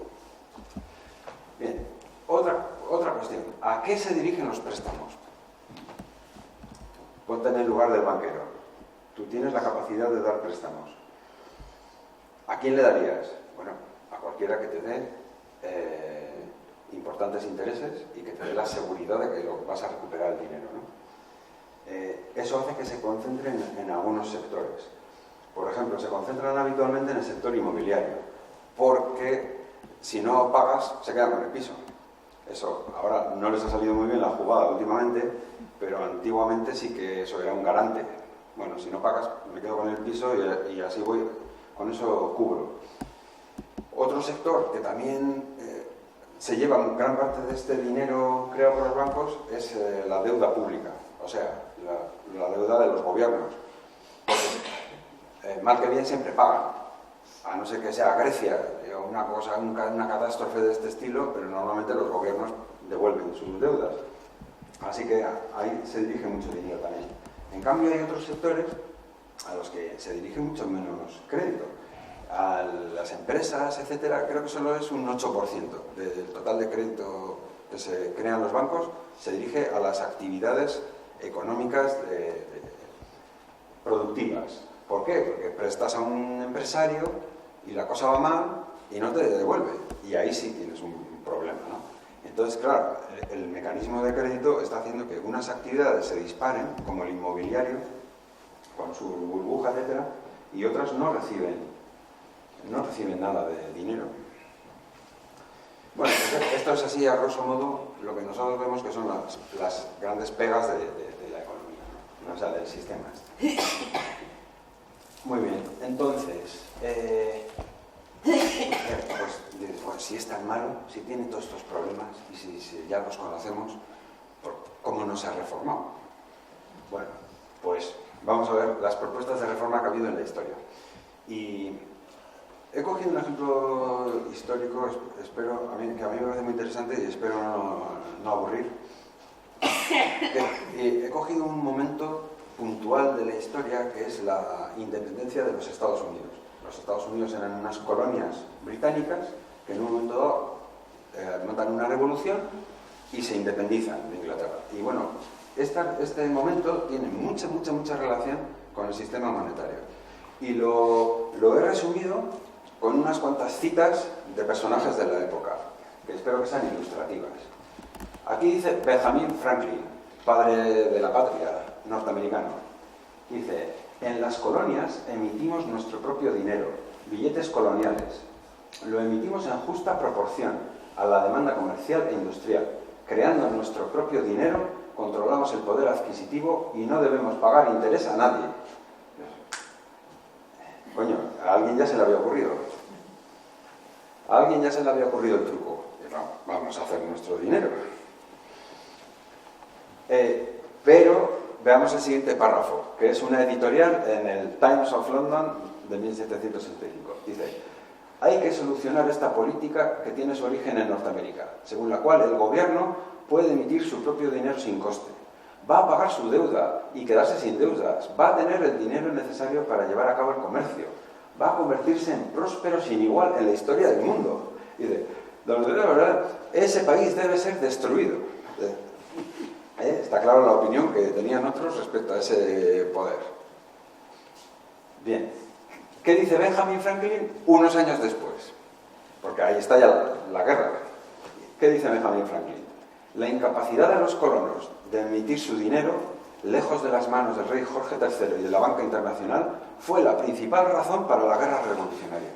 Speaker 1: Bien, otra cuestión. ¿A qué se dirigen los préstamos? Ponte en el lugar del banquero. Tú tienes la capacidad de dar préstamos. ¿A quién le darías? Bueno, a cualquiera que te dé importantes intereses y que te dé la seguridad de que lo vas a recuperar el dinero, ¿no? Eso hace que se concentren en algunos sectores. Por ejemplo, se concentran habitualmente en el sector inmobiliario, porque si no pagas, se quedan con el piso. Eso ahora no les ha salido muy bien la jugada últimamente, pero antiguamente sí que eso era un garante. Bueno, si no pagas, me quedo con el piso y así voy, con eso cubro. Otro sector que también se lleva gran parte de este dinero creado por los bancos es la deuda pública, o sea, la deuda de los gobiernos. Porque, mal que bien siempre pagan, a no ser que sea Grecia, una catástrofe de este estilo, pero normalmente los gobiernos devuelven sus deudas. Así que ahí se dirige mucho dinero también. En cambio hay otros sectores a los que se dirige mucho menos crédito. A las empresas, etcétera, creo que solo es un 8% del total de crédito que se crean los bancos, se dirige a las actividades económicas productivas. ¿Por qué? Porque prestas a un empresario y la cosa va mal y no te devuelve. Y ahí sí tienes un problema, ¿no? Entonces, claro, el mecanismo de crédito está haciendo que unas actividades se disparen, como el inmobiliario, con su burbuja, etcétera, y otras no reciben nada de dinero. Bueno, esto es así, a grosso modo, lo que nosotros vemos que son las grandes pegas de la economía, ¿no? O sea, del sistema este. Muy bien, entonces, pues si es tan malo, si tiene todos estos problemas, y si ya los conocemos, ¿cómo no se ha reformado? Bueno, pues vamos a ver las propuestas de reforma que ha habido en la historia. Y he cogido un ejemplo histórico, espero, que a mí me parece muy interesante y espero no aburrir. He cogido un momento puntual de la historia que es la independencia de los Estados Unidos. Los Estados Unidos eran unas colonias británicas que en un momento dado montan una revolución y se independizan de Inglaterra. Y bueno, Este momento tiene mucha relación con el sistema monetario. Y lo he resumido con unas cuantas citas de personajes de la época, que espero que sean ilustrativas. Aquí dice Benjamin Franklin, padre de la patria norteamericano. Dice: en las colonias emitimos nuestro propio dinero, billetes coloniales. Lo emitimos en justa proporción a la demanda comercial e industrial. Creando nuestro propio dinero, controlamos el poder adquisitivo y no debemos pagar interés a nadie. Coño, a alguien ya se le había ocurrido. A alguien ya se le había ocurrido el truco. Vamos a hacer nuestro dinero. Pero veamos el siguiente párrafo, que es una editorial en el Times of London de 1765. Dice: hay que solucionar esta política que tiene su origen en Norteamérica, según la cual el gobierno puede emitir su propio dinero sin coste. Va a pagar su deuda y quedarse sin deudas. Va a tener el dinero necesario para llevar a cabo el comercio. Va a convertirse en próspero sin igual en la historia del mundo. Dice: de verdad, ese país debe ser destruido. Está claro la opinión que tenían otros respecto a ese poder. Bien. ¿Qué dice Benjamin Franklin unos años después? Porque ahí está ya la guerra. ¿Qué dice Benjamin Franklin? La incapacidad de los colonos de emitir su dinero, lejos de las manos del rey Jorge III y de la banca internacional, fue la principal razón para la guerra revolucionaria.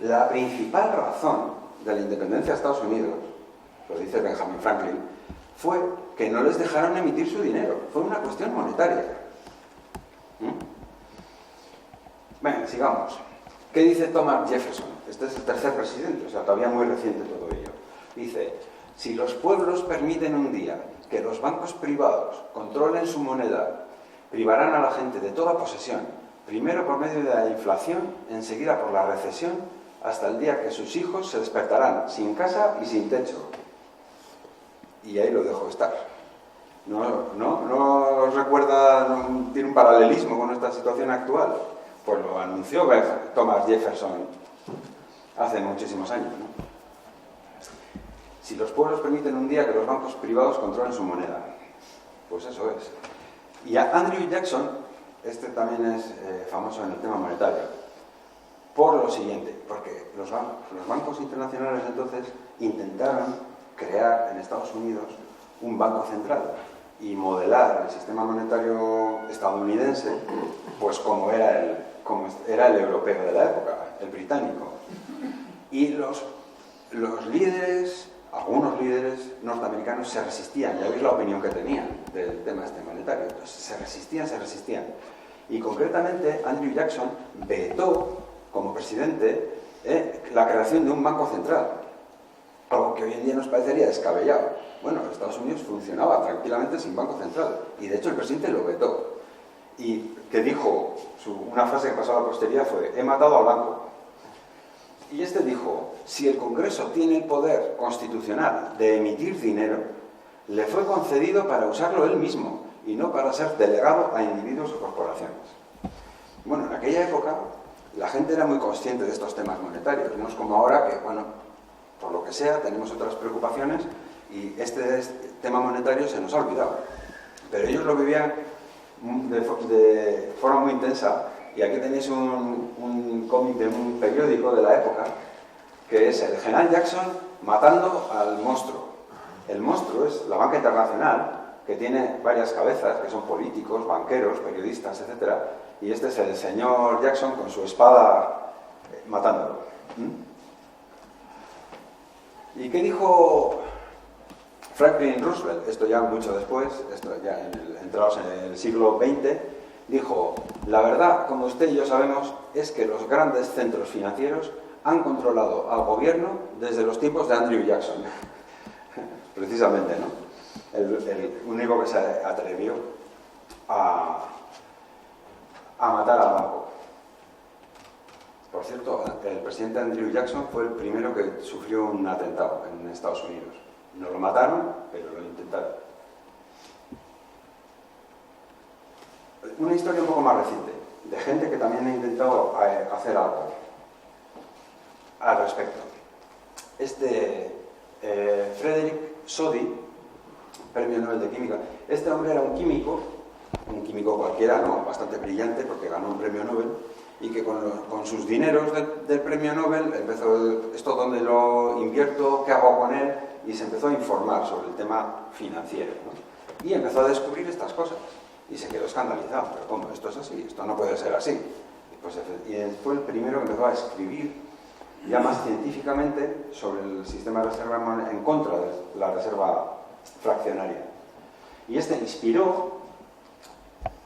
Speaker 1: La principal razón de la independencia de Estados Unidos, lo dice Benjamin Franklin, fue que no les dejaron emitir su dinero. Fue una cuestión monetaria. Venga, sigamos. ¿Qué dice Thomas Jefferson? Este es el tercer presidente, o sea, todavía muy reciente todo ello. Dice: si los pueblos permiten un día que los bancos privados controlen su moneda, privarán a la gente de toda posesión, primero por medio de la inflación, enseguida por la recesión, hasta el día que sus hijos se despertarán sin casa y sin techo. Y ahí lo dejo estar. ¿No os recuerda, no tiene un paralelismo con nuestra situación actual? Pues lo anunció Thomas Jefferson hace muchísimos años, ¿no? Si los pueblos permiten un día que los bancos privados controlen su moneda. Pues eso es. Y a Andrew Jackson, este también es famoso en el tema monetario, por lo siguiente, porque los bancos internacionales entonces intentaron crear en Estados Unidos un banco central y modelar el sistema monetario estadounidense pues como era el europeo de la época, el británico. Y los líderes, algunos líderes norteamericanos se resistían, ya veis la opinión que tenían del tema este monetario. Entonces se resistían. Y concretamente Andrew Jackson vetó como presidente la creación de un banco central, algo que hoy en día nos parecería descabellado. Bueno, Estados Unidos funcionaba tranquilamente sin banco central y de hecho el presidente lo vetó. Y que dijo, una frase que pasó a la posteridad fue: he matado al banco. Y este dijo: si el Congreso tiene el poder constitucional de emitir dinero, le fue concedido para usarlo él mismo y no para ser delegado a individuos o corporaciones. Bueno, en aquella época la gente era muy consciente de estos temas monetarios, no es como ahora que, bueno, por lo que sea, tenemos otras preocupaciones y este tema monetario se nos ha olvidado. Pero ellos lo vivían de forma muy intensa. Y aquí tenéis un cómic de un periódico de la época, que es el general Jackson matando al monstruo. El monstruo es la banca internacional, que tiene varias cabezas, que son políticos, banqueros, periodistas, etc. Y este es el señor Jackson con su espada matándolo. ¿Y qué dijo Franklin Roosevelt? Esto ya mucho después, esto ya entrados en el siglo XX, dijo: la verdad, como usted y yo sabemos, es que los grandes centros financieros han controlado al gobierno desde los tiempos de Andrew Jackson. Precisamente, ¿no? El único que se atrevió a matar al banco. Por cierto, el presidente Andrew Jackson fue el primero que sufrió un atentado en Estados Unidos. No lo mataron, pero lo intentaron. Una historia un poco más reciente, de gente que también ha intentado hacer algo al respecto. Frederick Soddy, premio Nobel de Química, Este hombre era un químico cualquiera, ¿no? Bastante brillante porque ganó un premio Nobel, y que con sus dineros del premio Nobel empezó, esto dónde lo invierto, qué hago con él, y se empezó a informar sobre el tema financiero, ¿no? Y empezó a descubrir estas cosas y se quedó escandalizado. Pero ¿cómo? Esto es así, esto no puede ser así. Y fue el primero que empezó a escribir ya más científicamente sobre el sistema de reserva en contra de la reserva fraccionaria. Y este inspiró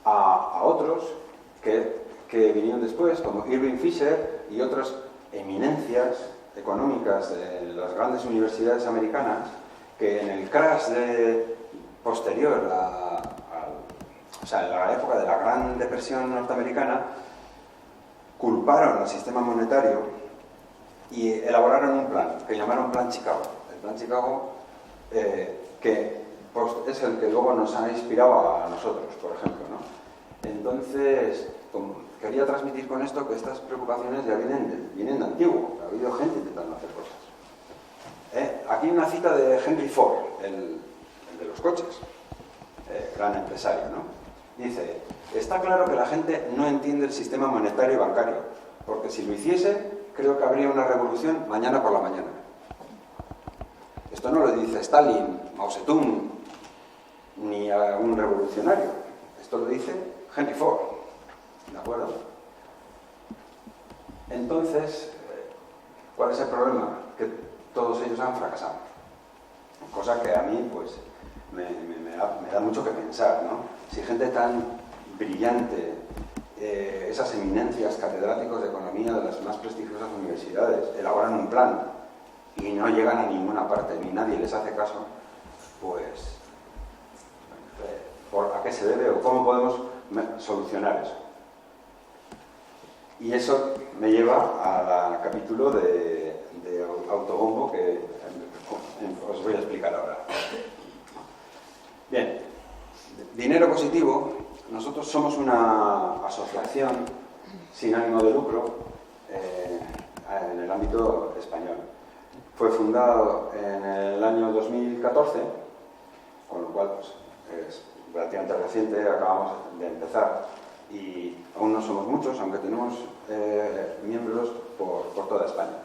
Speaker 1: a otros que vinieron después, como Irving Fisher y otras eminencias económicas de las grandes universidades americanas, que en el crash posterior o sea, en la época de la Gran Depresión norteamericana, culparon al sistema monetario y elaboraron un plan que llamaron Plan Chicago. El Plan Chicago que pues, es el que luego nos ha inspirado a nosotros, por ejemplo, ¿no? Entonces, quería transmitir con esto que estas preocupaciones ya vienen de antiguo. Ha habido gente intentando hacer cosas. Aquí una cita de Henry Ford, el de los coches, gran empresario, ¿no? Dice: está claro que la gente no entiende el sistema monetario y bancario, porque si lo hiciese, creo que habría una revolución mañana por la mañana. Esto no lo dice Stalin, Mao Zedong, ni a un revolucionario. Esto lo dice Henry Ford. ¿De acuerdo? Entonces, ¿cuál es el problema? Que todos ellos han fracasado. Cosa que a mí, pues, me da mucho que pensar, ¿no? Si gente tan brillante, esas eminencias catedráticos de economía de las más prestigiosas universidades, elaboran un plan y no llegan a ninguna parte, ni nadie les hace caso, pues, ¿a qué se debe o cómo podemos solucionar eso? Y eso me lleva al capítulo de autobombo que os voy a explicar ahora. Bien, dinero positivo. Nosotros somos una asociación sin ánimo de lucro en el ámbito español. Fue fundado en el año 2014, con lo cual pues, es relativamente reciente, acabamos de empezar. Y aún no somos muchos, aunque tenemos miembros por toda España.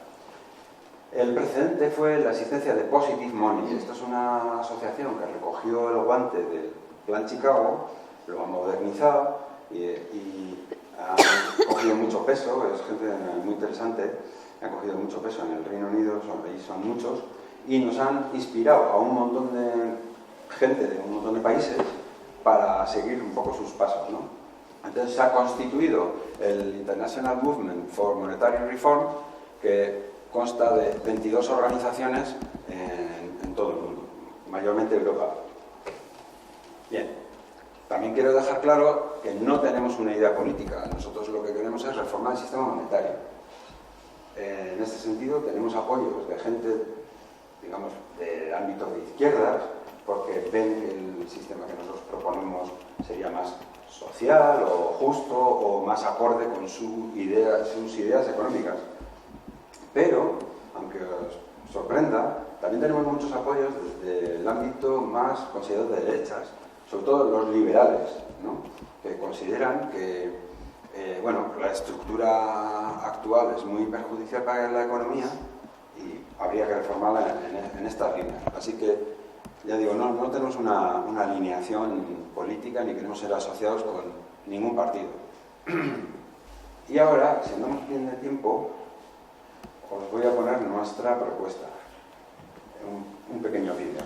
Speaker 1: El precedente fue la existencia de Positive Money. Esta es una asociación que recogió el guante del Plan Chicago, lo ha modernizado y ha cogido mucho peso. Es gente muy interesante, ha cogido mucho peso en el Reino Unido, son muchos, y nos han inspirado a un montón de gente de un montón de países para seguir un poco sus pasos, ¿no? Entonces se ha constituido el International Movement for Monetary Reform, que consta de 22 organizaciones en todo el mundo, mayormente Europa. Bien, también quiero dejar claro que no tenemos una idea política. Nosotros lo que queremos es reformar el sistema monetario. En este sentido tenemos apoyos de gente, digamos, del ámbito de izquierdas, porque ven que el sistema que nosotros proponemos sería más social o justo o más acorde con sus ideas económicas. Pero, aunque os sorprenda, también tenemos muchos apoyos desde el ámbito más considerado de derechas, sobre todo los liberales, ¿no? Que consideran que la estructura actual es muy perjudicial para la economía y habría que reformarla en estas líneas. Así que, ya digo, no tenemos una alineación política ni queremos ser asociados con ningún partido. Y ahora, si andamos bien de tiempo, os voy a poner nuestra propuesta, un pequeño vídeo.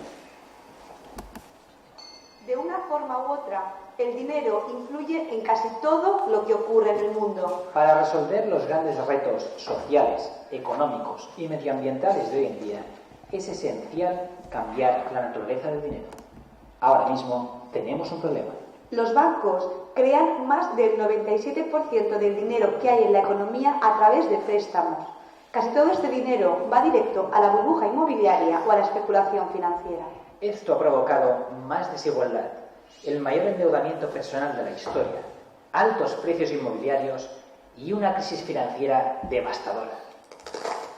Speaker 2: De una forma u otra, el dinero influye en casi todo lo que ocurre en el mundo.
Speaker 3: Para resolver los grandes retos sociales, económicos y medioambientales de hoy en día, es esencial cambiar la naturaleza del dinero. Ahora mismo tenemos un problema.
Speaker 2: Los bancos crean más del 97% del dinero que hay en la economía a través de préstamos. Casi todo este dinero va directo a la burbuja inmobiliaria o a la especulación financiera.
Speaker 3: Esto ha provocado más desigualdad, el mayor endeudamiento personal de la historia, altos precios inmobiliarios y una crisis financiera devastadora.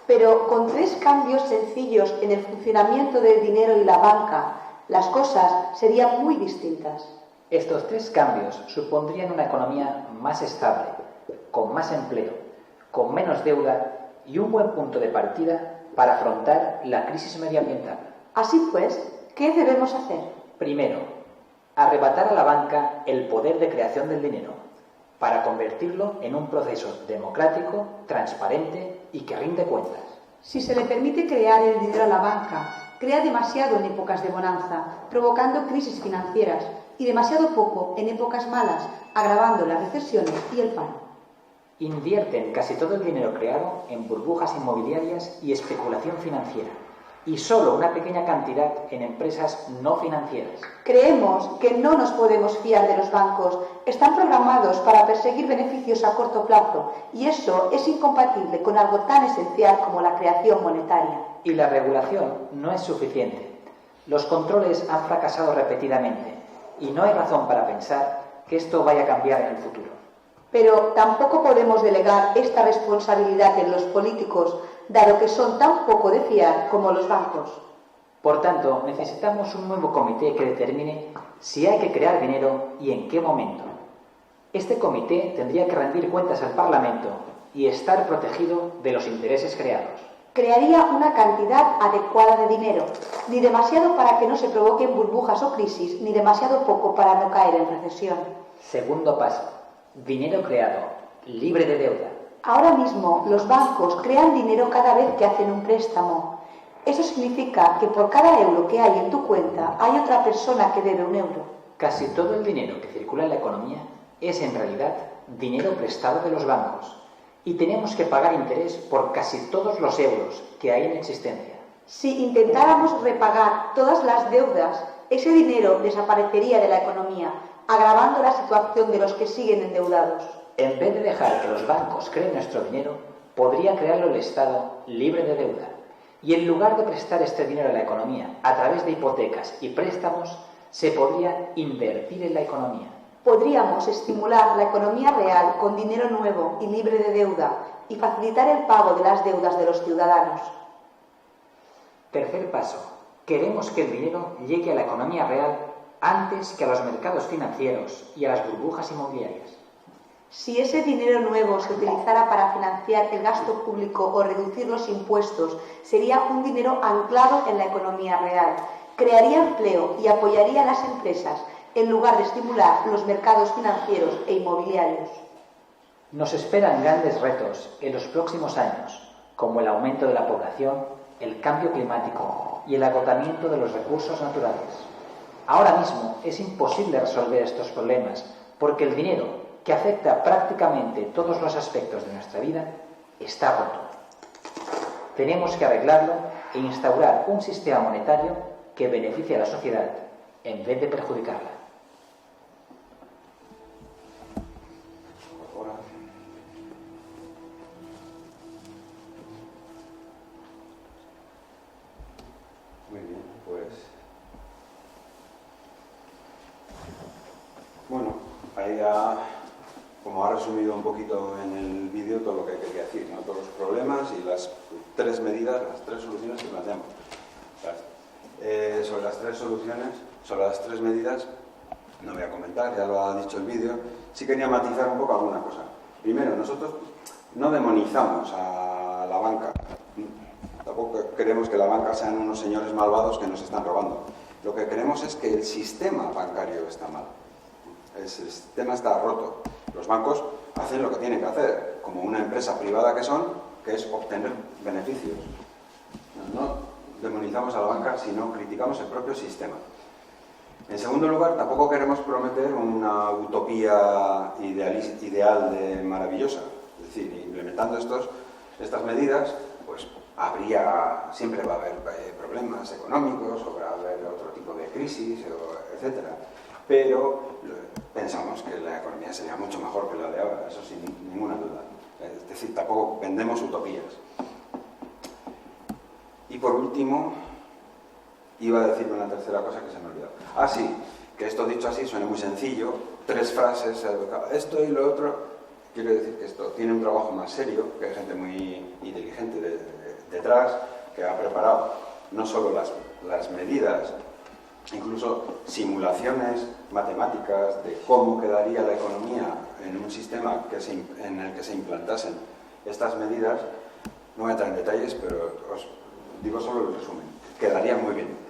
Speaker 2: Pero con 3 cambios sencillos en el funcionamiento del dinero y la banca, Las cosas serían muy distintas.
Speaker 3: Estos tres cambios supondrían una economía más estable, con más empleo, con menos deuda y un buen punto de partida para afrontar la crisis medioambiental.
Speaker 2: Así pues, ¿qué debemos hacer?
Speaker 3: Primero, arrebatar a la banca el poder de creación del dinero para convertirlo en un proceso democrático, transparente y que rinde cuentas.
Speaker 2: Si se le permite crear el dinero a la banca, crea demasiado en épocas de bonanza, provocando crisis financieras, y demasiado poco en épocas malas, agravando las recesiones y el paro.
Speaker 3: Invierten casi todo el dinero creado en burbujas inmobiliarias y especulación financiera, y solo una pequeña cantidad en empresas no financieras.
Speaker 2: Creemos que no nos podemos fiar de los bancos. Están programados para perseguir beneficios a corto plazo, y eso es incompatible con algo tan esencial como la creación monetaria.
Speaker 3: Y la regulación no es suficiente. Los controles han fracasado repetidamente, y no hay razón para pensar que esto vaya a cambiar en el futuro.
Speaker 2: Pero tampoco podemos delegar esta responsabilidad en los políticos, dado que son tan poco de fiar como los bancos.
Speaker 3: Por tanto, necesitamos un nuevo comité que determine si hay que crear dinero y en qué momento. Este comité tendría que rendir cuentas al Parlamento y estar protegido de los intereses creados.
Speaker 2: Crearía una cantidad adecuada de dinero, ni demasiado para que no se provoquen burbujas o crisis, ni demasiado poco para no caer en recesión.
Speaker 3: Segundo paso, dinero creado, libre de deuda.
Speaker 2: Ahora mismo los bancos crean dinero cada vez que hacen un préstamo. Eso significa que por cada euro que hay en tu cuenta hay otra persona que debe un euro.
Speaker 3: Casi todo el dinero que circula en la economía es en realidad dinero prestado de los bancos. Y tenemos que pagar interés por casi todos los euros que hay en existencia.
Speaker 2: Si intentáramos repagar todas las deudas, ese dinero desaparecería de la economía, agravando la situación de los que siguen endeudados.
Speaker 3: En vez de dejar que los bancos creen nuestro dinero, podría crearlo el Estado libre de deuda. Y en lugar de prestar este dinero a la economía a través de hipotecas y préstamos, se podría invertir en la economía.
Speaker 2: Podríamos estimular la economía real con dinero nuevo y libre de deuda y facilitar el pago de las deudas de los ciudadanos.
Speaker 3: Tercer paso. Queremos que el dinero llegue a la economía real antes que a los mercados financieros y a las burbujas inmobiliarias.
Speaker 2: Si ese dinero nuevo se utilizara para financiar el gasto público o reducir los impuestos, sería un dinero anclado en la economía real. Crearía empleo y apoyaría a las empresas, en lugar de estimular los mercados financieros e inmobiliarios.
Speaker 3: Nos esperan grandes retos en los próximos años, como el aumento de la población, el cambio climático y el agotamiento de los recursos naturales. Ahora mismo es imposible resolver estos problemas porque el dinero, que afecta prácticamente todos los aspectos de nuestra vida, está roto. Tenemos que arreglarlo e instaurar un sistema monetario que beneficie a la sociedad en vez de perjudicarla.
Speaker 1: Muy bien, pues... Bueno, ahí ya, como ha resumido un poquito en el vídeo todo lo que quería decir, ¿no? Todos los problemas y las tres medidas, las tres soluciones que planteamos. Sobre las tres soluciones, sobre las tres medidas, no voy a comentar, ya lo ha dicho el vídeo. Sí quería matizar un poco alguna cosa. Primero, nosotros no demonizamos a la banca. Tampoco queremos que la banca sean unos señores malvados que nos están robando. Lo que queremos es que el sistema bancario está mal. El sistema está roto. Los bancos hacen lo que tienen que hacer, como una empresa privada que son, que es obtener beneficios. No demonizamos a la banca, sino criticamos el propio sistema. En segundo lugar, tampoco queremos prometer una utopía ideal de maravillosa. Es decir, implementando estas medidas, pues siempre va a haber problemas económicos, o va a haber otro tipo de crisis, etc. Pero pensamos que la economía sería mucho mejor que la de ahora, eso sin ninguna duda. Es decir, tampoco vendemos utopías. Y por último, iba a decir una tercera cosa que se me ha olvidado. Sí, que esto dicho así suena muy sencillo, tres frases, esto y lo otro. Quiero decir que esto tiene un trabajo más serio, que hay gente muy inteligente detrás, que ha preparado no solo las medidas incluso simulaciones matemáticas de cómo quedaría la economía en un sistema en el que se implantasen estas medidas. No voy a entrar en detalles, pero os digo solo el resumen. Quedaría muy bien.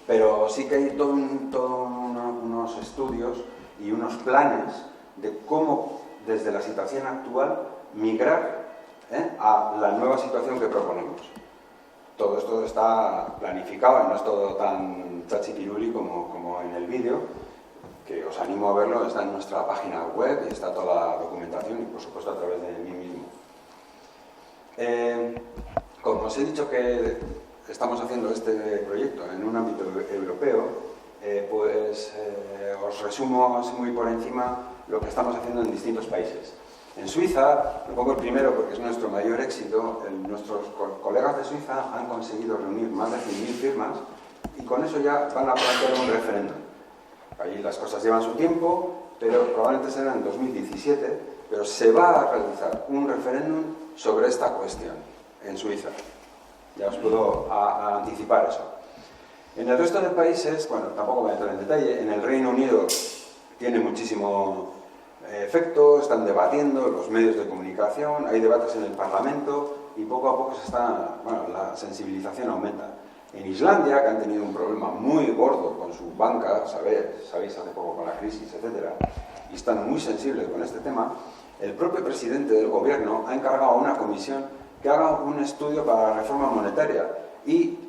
Speaker 1: Pero sí que hay unos estudios y unos planes de cómo, desde la situación actual, migrar a la nueva situación que proponemos. Todo esto está planificado, no es todo tan chachipiruli como en el vídeo, que os animo a verlo, está en nuestra página web y está toda la documentación y por supuesto a través de mí mismo. Como os he dicho que estamos haciendo este proyecto en un ámbito europeo, os resumo así muy por encima lo que estamos haciendo en distintos países. En Suiza, un poco el primero porque es nuestro mayor éxito, nuestros colegas de Suiza han conseguido reunir más de 100.000 firmas y con eso ya van a plantear un referéndum. Allí las cosas llevan su tiempo, pero probablemente será en 2017, pero se va a realizar un referéndum sobre esta cuestión en Suiza. Ya os puedo anticipar eso. En el resto de países, bueno, tampoco voy a entrar en detalle, en el Reino Unido tiene muchísimo efecto, están debatiendo los medios de comunicación, hay debates en el Parlamento y poco a poco la sensibilización aumenta. En Islandia, que han tenido un problema muy gordo con su banca, sabéis hace poco con la crisis, etc., y están muy sensibles con este tema, el propio presidente del gobierno ha encargado a una comisión que haga un estudio para la reforma monetaria y,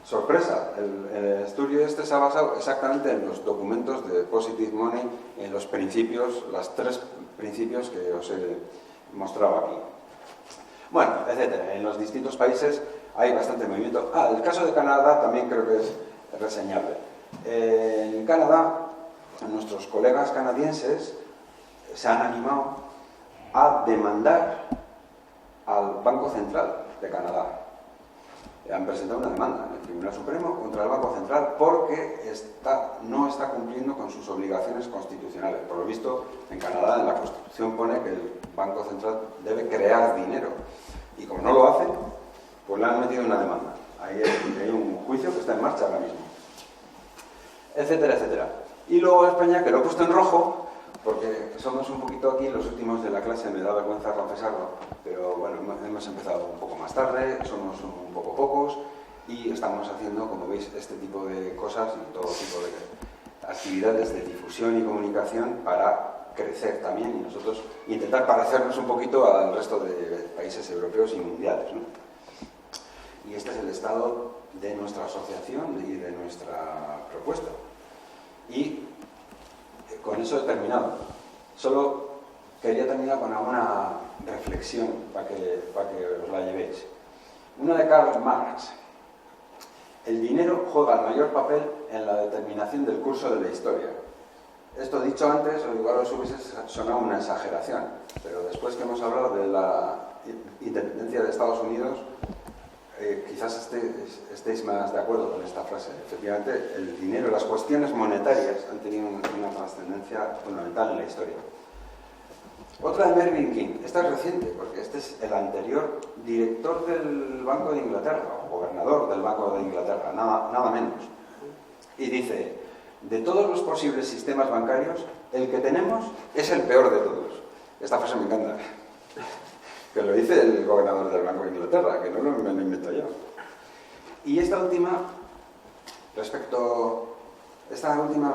Speaker 1: sorpresa, el estudio este se ha basado exactamente en los documentos de Positive Money, en los principios, los 3 principios que os he mostrado aquí. Bueno, etcétera. En los distintos países hay bastante movimiento. El caso de Canadá también creo que es reseñable. En Canadá, nuestros colegas canadienses se han animado a demandar al Banco Central de Canadá. Han presentado una demanda en el Tribunal Supremo contra el Banco Central porque no está cumpliendo con sus obligaciones constitucionales. Por lo visto, en Canadá, en la Constitución pone que el Banco Central debe crear dinero. Y como no lo hace, pues le han metido una demanda. Ahí hay un juicio que está en marcha ahora mismo. Etcétera, etcétera. Y luego España, que lo he puesto en rojo, porque somos un poquito aquí los últimos de la clase, me da vergüenza confesarlo, pero bueno, hemos empezado un poco más tarde, somos un poco pocos y estamos haciendo, como veis, este tipo de cosas y todo tipo de actividades de difusión y comunicación para crecer también y nosotros intentar parecernos un poquito al resto de países europeos y mundiales, ¿no? Y este es el estado de nuestra asociación y de nuestra propuesta. Y con eso he terminado. Solo quería terminar con alguna reflexión para que os la llevéis. Una de Karl Marx. El dinero juega el mayor papel en la determinación del curso de la historia. Esto dicho antes, igual os hubiese sonado una exageración, pero después que hemos hablado de la independencia de Estados Unidos, quizás estéis más de acuerdo con esta frase. Efectivamente, el dinero, las cuestiones monetarias han tenido una trascendencia fundamental en la historia. Otra de Mervyn King, esta es reciente, porque este es el anterior director del Banco de Inglaterra, o gobernador del Banco de Inglaterra, nada menos. Y dice, de todos los posibles sistemas bancarios, el que tenemos es el peor de todos. Esta frase me encanta. Que lo dice el gobernador del Banco de Inglaterra, que no me lo invento yo. Y esta última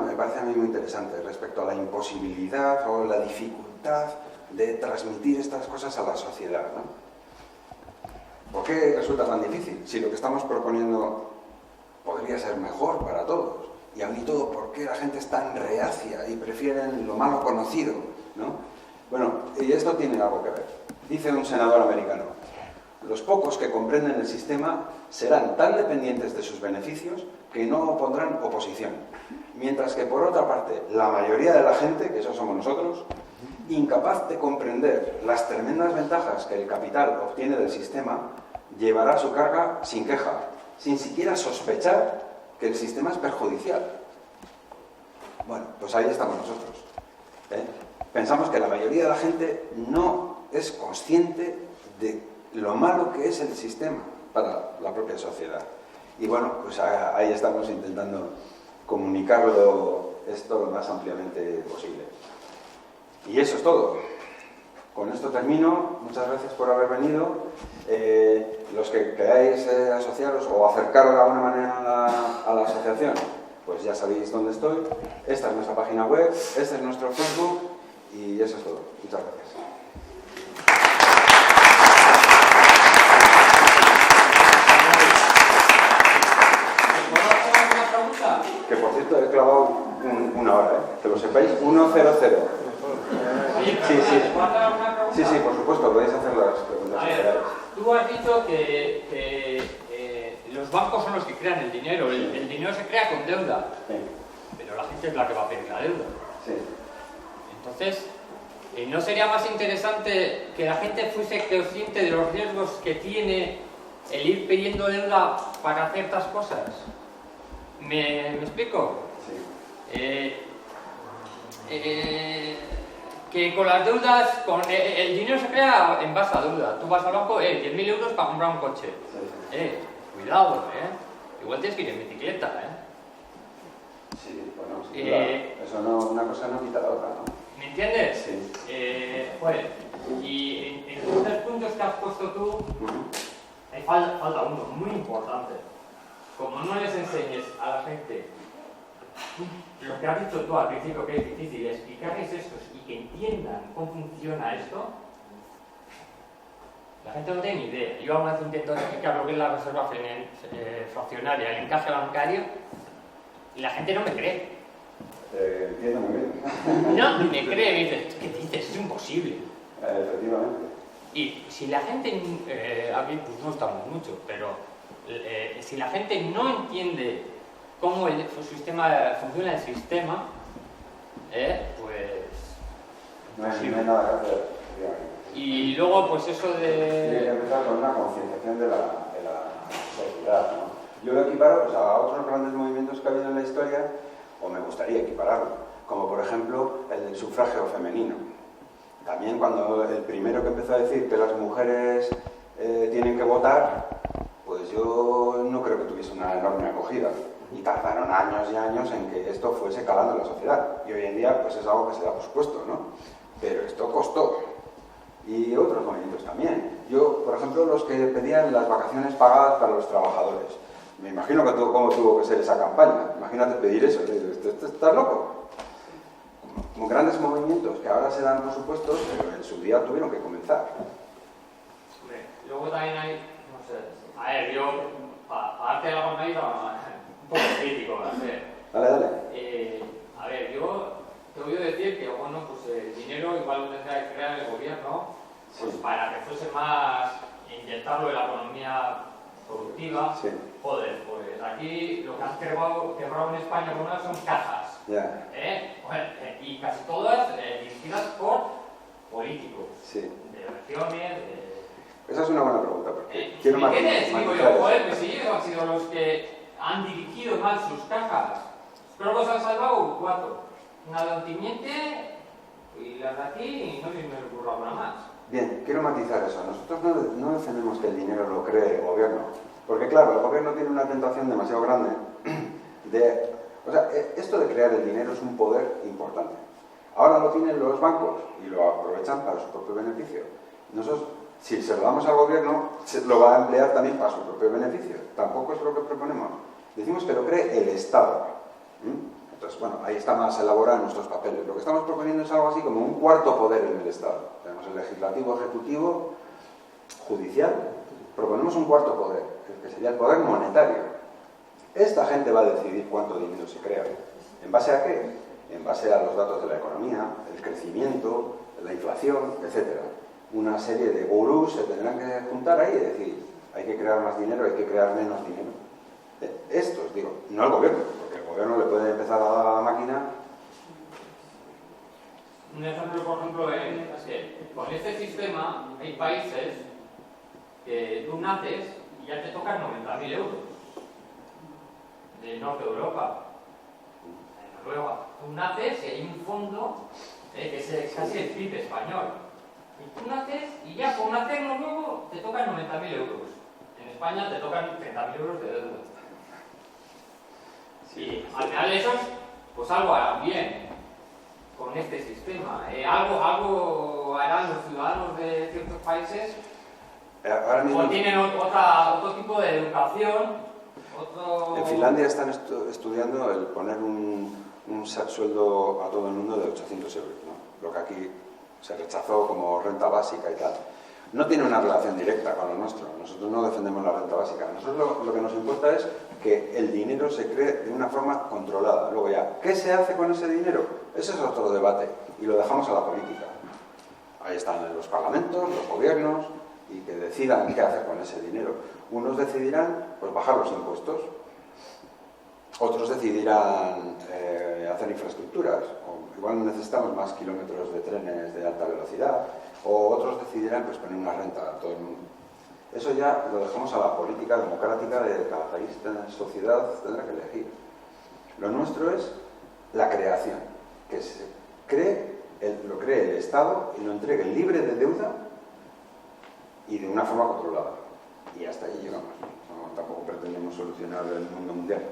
Speaker 1: me parece a mí muy interesante, respecto a la imposibilidad o la dificultad de transmitir estas cosas a la sociedad, ¿no? ¿Por qué resulta tan difícil? Si lo que estamos proponiendo podría ser mejor para todos. Y aún y todo, ¿por qué la gente es tan reacia y prefieren lo malo conocido, ¿no? Bueno, y esto tiene algo que ver. Dice un senador americano, los pocos que comprenden el sistema serán tan dependientes de sus beneficios que no opondrán oposición. Mientras que, por otra parte, la mayoría de la gente, que eso somos nosotros, incapaz de comprender las tremendas ventajas que el capital obtiene del sistema, llevará su carga sin queja, sin siquiera sospechar que el sistema es perjudicial. Bueno, pues ahí estamos nosotros. Pensamos que la mayoría de la gente no es consciente de lo malo que es el sistema para la propia sociedad. Y bueno, pues ahí estamos intentando comunicarlo esto lo más ampliamente posible. Y eso es todo. Con esto termino. Muchas gracias por haber venido. Los que queráis asociaros o acercaros de alguna manera a la asociación, pues ya sabéis dónde estoy. Esta es nuestra página web, este es nuestro Facebook y eso es todo. Muchas gracias. Que por cierto he clavado una hora, que lo sepáis, 1:00. Sí, por supuesto, podéis hacer las preguntas.
Speaker 4: A ver, tú has dicho que los bancos son los que crean el dinero. El dinero se crea con deuda.
Speaker 1: Sí.
Speaker 4: Pero la gente es la que va a pedir la deuda.
Speaker 1: Sí.
Speaker 4: Entonces, ¿no sería más interesante que la gente fuese consciente de los riesgos que tiene el ir pidiendo deuda para ciertas cosas? ¿Me explico?
Speaker 1: Sí.
Speaker 4: Que con las deudas, el dinero se crea en base a deuda. Tú vas al banco, 10.000 euros para comprar un coche.
Speaker 1: Sí.
Speaker 4: Cuidado, igual tienes que ir en bicicleta,
Speaker 1: Sí, bueno, sin duda. Eso no, una cosa no quita la otra, ¿no?
Speaker 4: ¿Me entiendes?
Speaker 1: Sí.
Speaker 4: Joder, y en los 3 puntos que has puesto tú, hay falta uno muy importante. Como no les enseñes a la gente lo que has dicho tú al principio, que es difícil explicarles esto y que entiendan cómo funciona esto, la gente no tiene ni idea. Yo aún así intento explicar lo que es la reserva fraccionaria, el encaje bancario, y la gente no me cree.
Speaker 1: Entiendo muy bien.
Speaker 4: No me cree, me dice, ¿qué dices? Es imposible.
Speaker 1: Efectivamente.
Speaker 4: Y si la gente, aquí pues no estamos mucho, pero si la gente no entiende cómo funciona el sistema, pues...
Speaker 1: No hay nada que hacer, efectivamente.
Speaker 4: Y luego, pues eso de...
Speaker 1: Tiene que empezar con una concienciación de la sociedad, ¿no? Yo lo equiparo pues, a otros grandes movimientos que ha habido en la historia, o me gustaría equipararlo, como por ejemplo el del sufragio femenino. También cuando el primero que empezó a decir que las mujeres tienen que votar, pues yo no creo que tuviese una enorme acogida. Y tardaron años y años en que esto fuese calando en la sociedad. Y hoy en día pues es algo que se da por supuesto, ¿no? Pero esto costó. Y otros movimientos también. Yo, por ejemplo, los que pedían las vacaciones pagadas para los trabajadores. Me imagino que cómo tuvo que ser esa campaña. Imagínate pedir eso. ¿Estás loco? Como grandes movimientos que ahora se dan por supuesto, pero en su día tuvieron que comenzar.
Speaker 4: Hombre, luego también hay, no sé, a ver, yo, para darte la palmadita, un poco crítico,
Speaker 1: Dale.
Speaker 4: A ver, yo te voy a decir que, bueno, pues el dinero igual lo tendría que crear el gobierno, pues para que fuese más, inyectarlo en la economía productiva.
Speaker 1: Sí.
Speaker 4: Joder, pues aquí lo que han quebrado en España por una son cajas.
Speaker 1: Ya.
Speaker 4: Y casi todas dirigidas por políticos.
Speaker 1: Sí.
Speaker 4: De regiones,
Speaker 1: Esa es una buena pregunta, porque quiero
Speaker 4: ¿me entiendes? Digo
Speaker 1: matizar
Speaker 4: yo,
Speaker 1: eso.
Speaker 4: joder, pues si ellos han sido los que han dirigido mal sus cajas. Creo que se han salvado 4. Una de Ontimiente y las de aquí, y no sé si me ocurre alguna más.
Speaker 1: Bien, quiero matizar eso. Nosotros no defendemos que el dinero lo cree el gobierno, porque claro, el gobierno tiene una tentación demasiado grande de... O sea, esto de crear el dinero es un poder importante. Ahora lo tienen los bancos y lo aprovechan para su propio beneficio. Nosotros, si se lo damos al gobierno, lo va a emplear también para su propio beneficio. Tampoco es lo que proponemos. Decimos que lo cree el Estado. Entonces, bueno, ahí está más elaborado en nuestros papeles. Lo que estamos proponiendo es algo así como un cuarto poder en el Estado. Tenemos el legislativo, ejecutivo, judicial. Proponemos un cuarto poder, que sería el poder monetario. Esta gente va a decidir cuánto dinero se crea. ¿En base a qué? En base a los datos de la economía, el crecimiento, la inflación, etc. Una serie de gurús se tendrán que juntar ahí y decir, hay que crear más dinero, hay que crear menos dinero. Estos, digo, no el gobierno, porque el gobierno le puede empezar a dar a la máquina.
Speaker 4: Un ejemplo, por ejemplo, es que con este sistema hay países que tú naces y ya te tocan 90.000 euros. Del norte de Europa, en Noruega. Tú naces y hay un fondo que es casi el PIB español. Y tú naces y ya por nacer noruego te tocan 90.000 euros. En España te tocan 30.000 euros de deuda. Y al final esos, pues algo harán bien con este sistema. Algo harán los ciudadanos de ciertos países,
Speaker 1: ahora mismo,
Speaker 4: o tienen otro tipo de educación.
Speaker 1: En Finlandia están estudiando el poner un sueldo a todo el mundo de 800 euros, ¿no? Lo que aquí se rechazó como renta básica y tal. No tiene una relación directa con lo nuestro. Nosotros no defendemos la renta básica. Nosotros lo que nos importa es que el dinero se cree de una forma controlada. Luego ya, ¿qué se hace con ese dinero? Ese es otro debate y lo dejamos a la política. Ahí están los parlamentos, los gobiernos, y que decidan qué hacer con ese dinero. Unos decidirán pues bajar los impuestos, otros decidirán hacer infraestructuras, o igual necesitamos más kilómetros de trenes de alta velocidad, o otros decidirán pues poner una renta a todo el mundo. Eso ya lo dejamos a la política democrática de cada país, cada sociedad tendrá que elegir. Lo nuestro es la creación, que se cree, lo cree el Estado y lo entregue libre de deuda y de una forma controlada. Y hasta ahí llegamos. No, tampoco pretendemos solucionar el mundo mundial.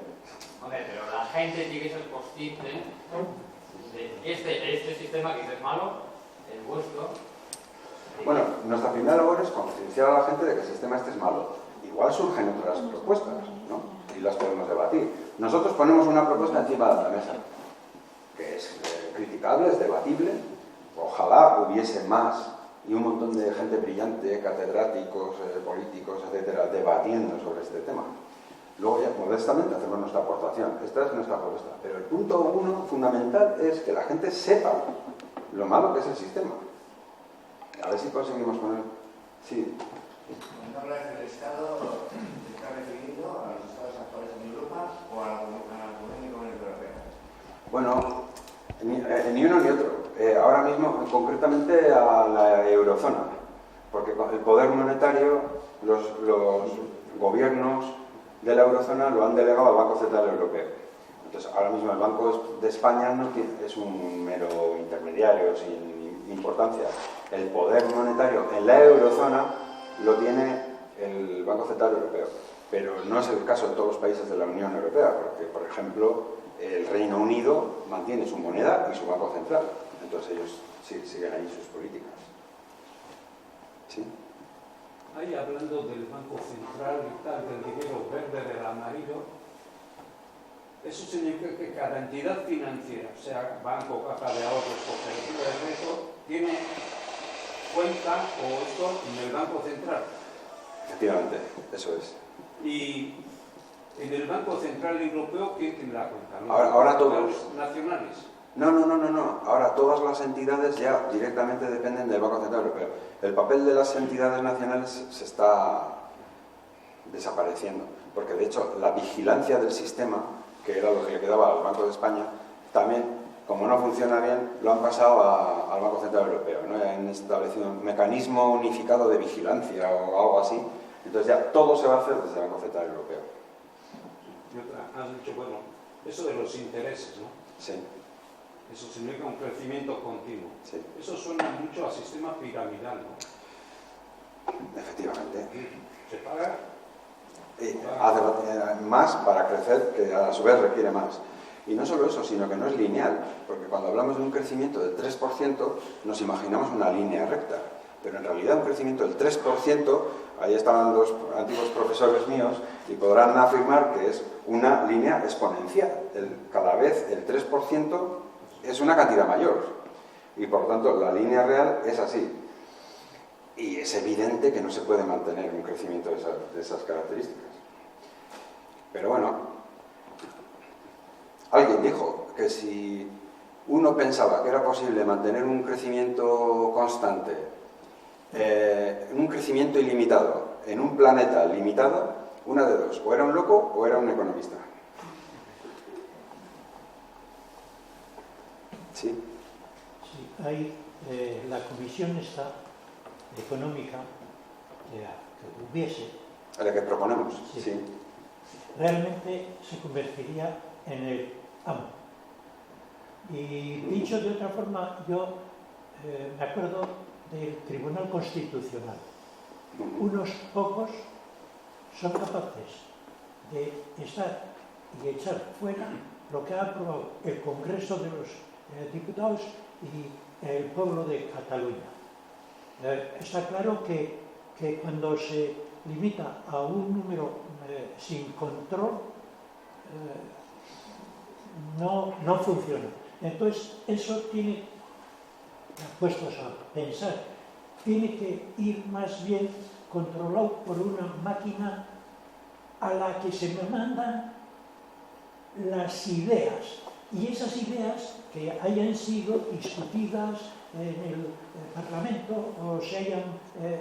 Speaker 4: Hombre, pero la gente tiene que ser consciente de este sistema que es malo, el vuestro.
Speaker 1: Bueno, nuestra primera labor es concienciar a la gente de que el sistema este es malo. Igual surgen otras propuestas, ¿no? Y las podemos debatir. Nosotros ponemos una propuesta encima de la mesa, que es criticable, es debatible. Ojalá hubiese más y un montón de gente brillante, catedráticos, políticos, etcétera, debatiendo sobre este tema. Luego ya, modestamente, hacemos nuestra aportación. Esta es nuestra propuesta. Pero el punto uno fundamental es que la gente sepa lo malo que es el sistema. A ver si conseguimos poner... Sí.
Speaker 5: Cuando hablas del Estado, ¿te estás refiriendo a los Estados actuales en Europa o a la Comunidad Europea?
Speaker 1: Bueno, ni uno ni otro. Ahora mismo, concretamente a la eurozona. Porque el poder monetario, los gobiernos de la eurozona lo han delegado al Banco Central Europeo. Entonces, ahora mismo el Banco de España es un mero intermediario sin importancia. El poder monetario en la eurozona lo tiene el Banco Central Europeo, pero no es el caso de todos los países de la Unión Europea, porque, por ejemplo, el Reino Unido mantiene su moneda y su Banco Central. Entonces ellos siguen ahí sus políticas. ¿Sí?
Speaker 6: Ahí hablando del Banco Central y tal, del dinero verde, del amarillo, eso significa que cada entidad financiera, sea banco, caja de ahorros, cooperativa de riesgo, tiene cuenta o esto en el Banco Central.
Speaker 1: Efectivamente, eso es.
Speaker 6: Y en el Banco Central Europeo, ¿quién tiene la cuenta?
Speaker 1: Ahora todos.
Speaker 6: ¿Los nacionales?
Speaker 1: No. Ahora todas las entidades ya directamente dependen del Banco Central Europeo. El papel de las entidades nacionales se está desapareciendo, porque de hecho la vigilancia del sistema, que era lo que le quedaba al Banco de España, también, como no funciona bien, lo han pasado al Banco Central Europeo, ¿no? Han establecido un mecanismo unificado de vigilancia o algo así. Entonces ya todo se va a hacer desde el Banco Central Europeo.
Speaker 6: Y otra, has dicho, bueno, eso de los intereses, ¿no?
Speaker 1: Sí.
Speaker 6: Eso significa un crecimiento continuo.
Speaker 1: Sí.
Speaker 6: Eso suena mucho al sistema piramidal, ¿no?
Speaker 1: Efectivamente.
Speaker 6: Se paga.
Speaker 1: Hace más para crecer, que a su vez requiere más. Y no solo eso, sino que no es lineal, porque cuando hablamos de un crecimiento del 3%, nos imaginamos una línea recta, pero en realidad un crecimiento del 3%, ahí estaban dos antiguos profesores míos, y podrán afirmar que es una línea exponencial. Cada vez el 3% es una cantidad mayor, y por lo tanto la línea real es así. Y es evidente que no se puede mantener un crecimiento de esas características. Pero bueno, alguien dijo que si uno pensaba que era posible mantener un crecimiento constante, un crecimiento ilimitado, en un planeta limitado, una de dos, o era un loco o era un economista. ¿Sí?
Speaker 7: Sí, hay la comisión esta económica que hubiese,
Speaker 1: A la que proponemos,
Speaker 7: sí.
Speaker 1: sí.
Speaker 7: Realmente se convertiría en el amo. Y dicho de otra forma, yo me acuerdo del Tribunal Constitucional. Unos pocos son capaces de estar y echar fuera lo que ha aprobado el Congreso de los Diputados y el pueblo de Cataluña. Está claro que cuando se limita a un número sin control, no funciona. Entonces, eso tiene, puestos a pensar, tiene que ir más bien controlado por una máquina a la que se me mandan las ideas. Y esas ideas que hayan sido discutidas en el Parlamento o se hayan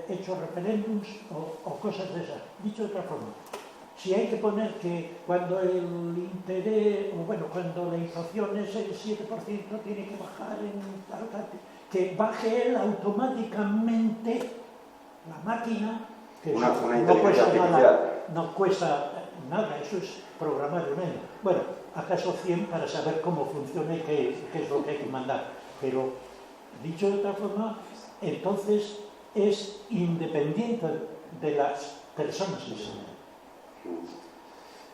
Speaker 7: hecho referéndums o cosas de esas. Dicho de otra forma, si hay que poner que cuando el interés, o bueno, cuando la inflación es el 7%, tiene que bajar en tal, que baje él automáticamente la máquina, que
Speaker 1: una
Speaker 7: no cuesta
Speaker 1: artificial.
Speaker 7: nada, no cuesta nada, eso es programar un año. Bueno, acaso 100 para saber cómo funciona y qué es lo que hay que mandar. Pero, dicho de otra forma, entonces es independiente de las personas en sí.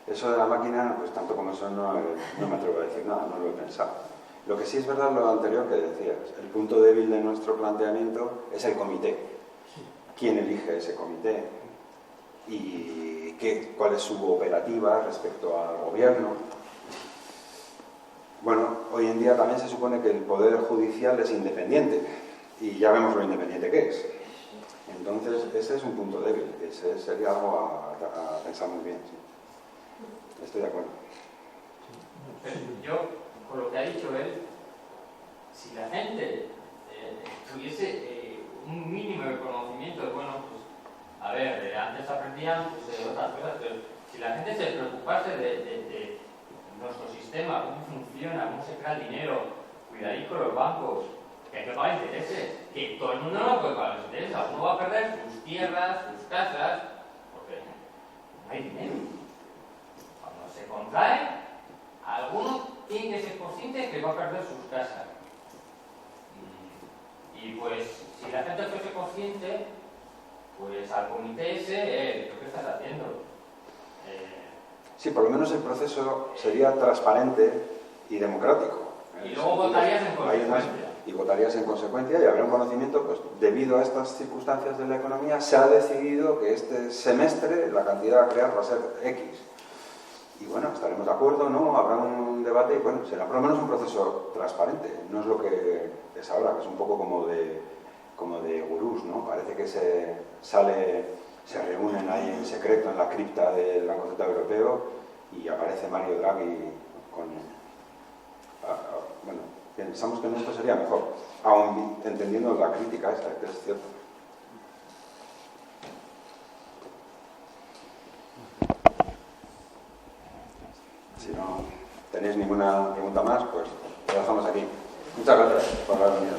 Speaker 1: Eso de la máquina, pues tanto como eso no me atrevo a decir nada, no lo he pensado. Lo que sí es verdad lo anterior que decías, el punto débil de nuestro planteamiento es el comité. ¿Quién elige ese comité? ¿Y cuál es su operativa respecto al gobierno? Bueno, hoy en día también se supone que el Poder Judicial es independiente, y ya vemos lo independiente que es. Entonces, ese es un punto débil, ese sería algo a pensar muy bien. Sí. Estoy de acuerdo.
Speaker 4: Yo, con lo que ha dicho él, si la gente tuviese un mínimo de conocimiento, bueno, pues, a ver, antes aprendían pues, otras cosas, pero si la gente se preocupase de nuestro sistema, cómo funciona, cómo se crea el dinero, cuidadito con los bancos, que hay que pagar intereses, que todo el mundo no puede pagar los intereses, alguno va a perder sus tierras, sus casas, porque no hay dinero. Cuando se contrae, alguno tiene que ser consciente de que va a perder sus casas. Y pues, si la gente fuese consciente, pues al comité ese, ¿qué estás haciendo?
Speaker 1: Sí, por lo menos el proceso sería transparente y democrático.
Speaker 4: Y luego votarías en consecuencia.
Speaker 1: Y votarías en consecuencia y habría un conocimiento, pues debido a estas circunstancias de la economía, se ha decidido que este semestre la cantidad a crear va a ser X. Y bueno, estaremos de acuerdo, ¿no? Habrá un debate y bueno, será por lo menos un proceso transparente. No es lo que es ahora, que es un poco como de gurús, ¿no? Parece que se reúnen ahí en secreto en la cripta del Banco Central Europeo y aparece Mario Draghi con... bueno, pensamos que esto sería mejor, aún entendiendo la crítica esta, que es cierto. Si no tenéis ninguna pregunta más, pues lo dejamos aquí. Muchas gracias por haber venido.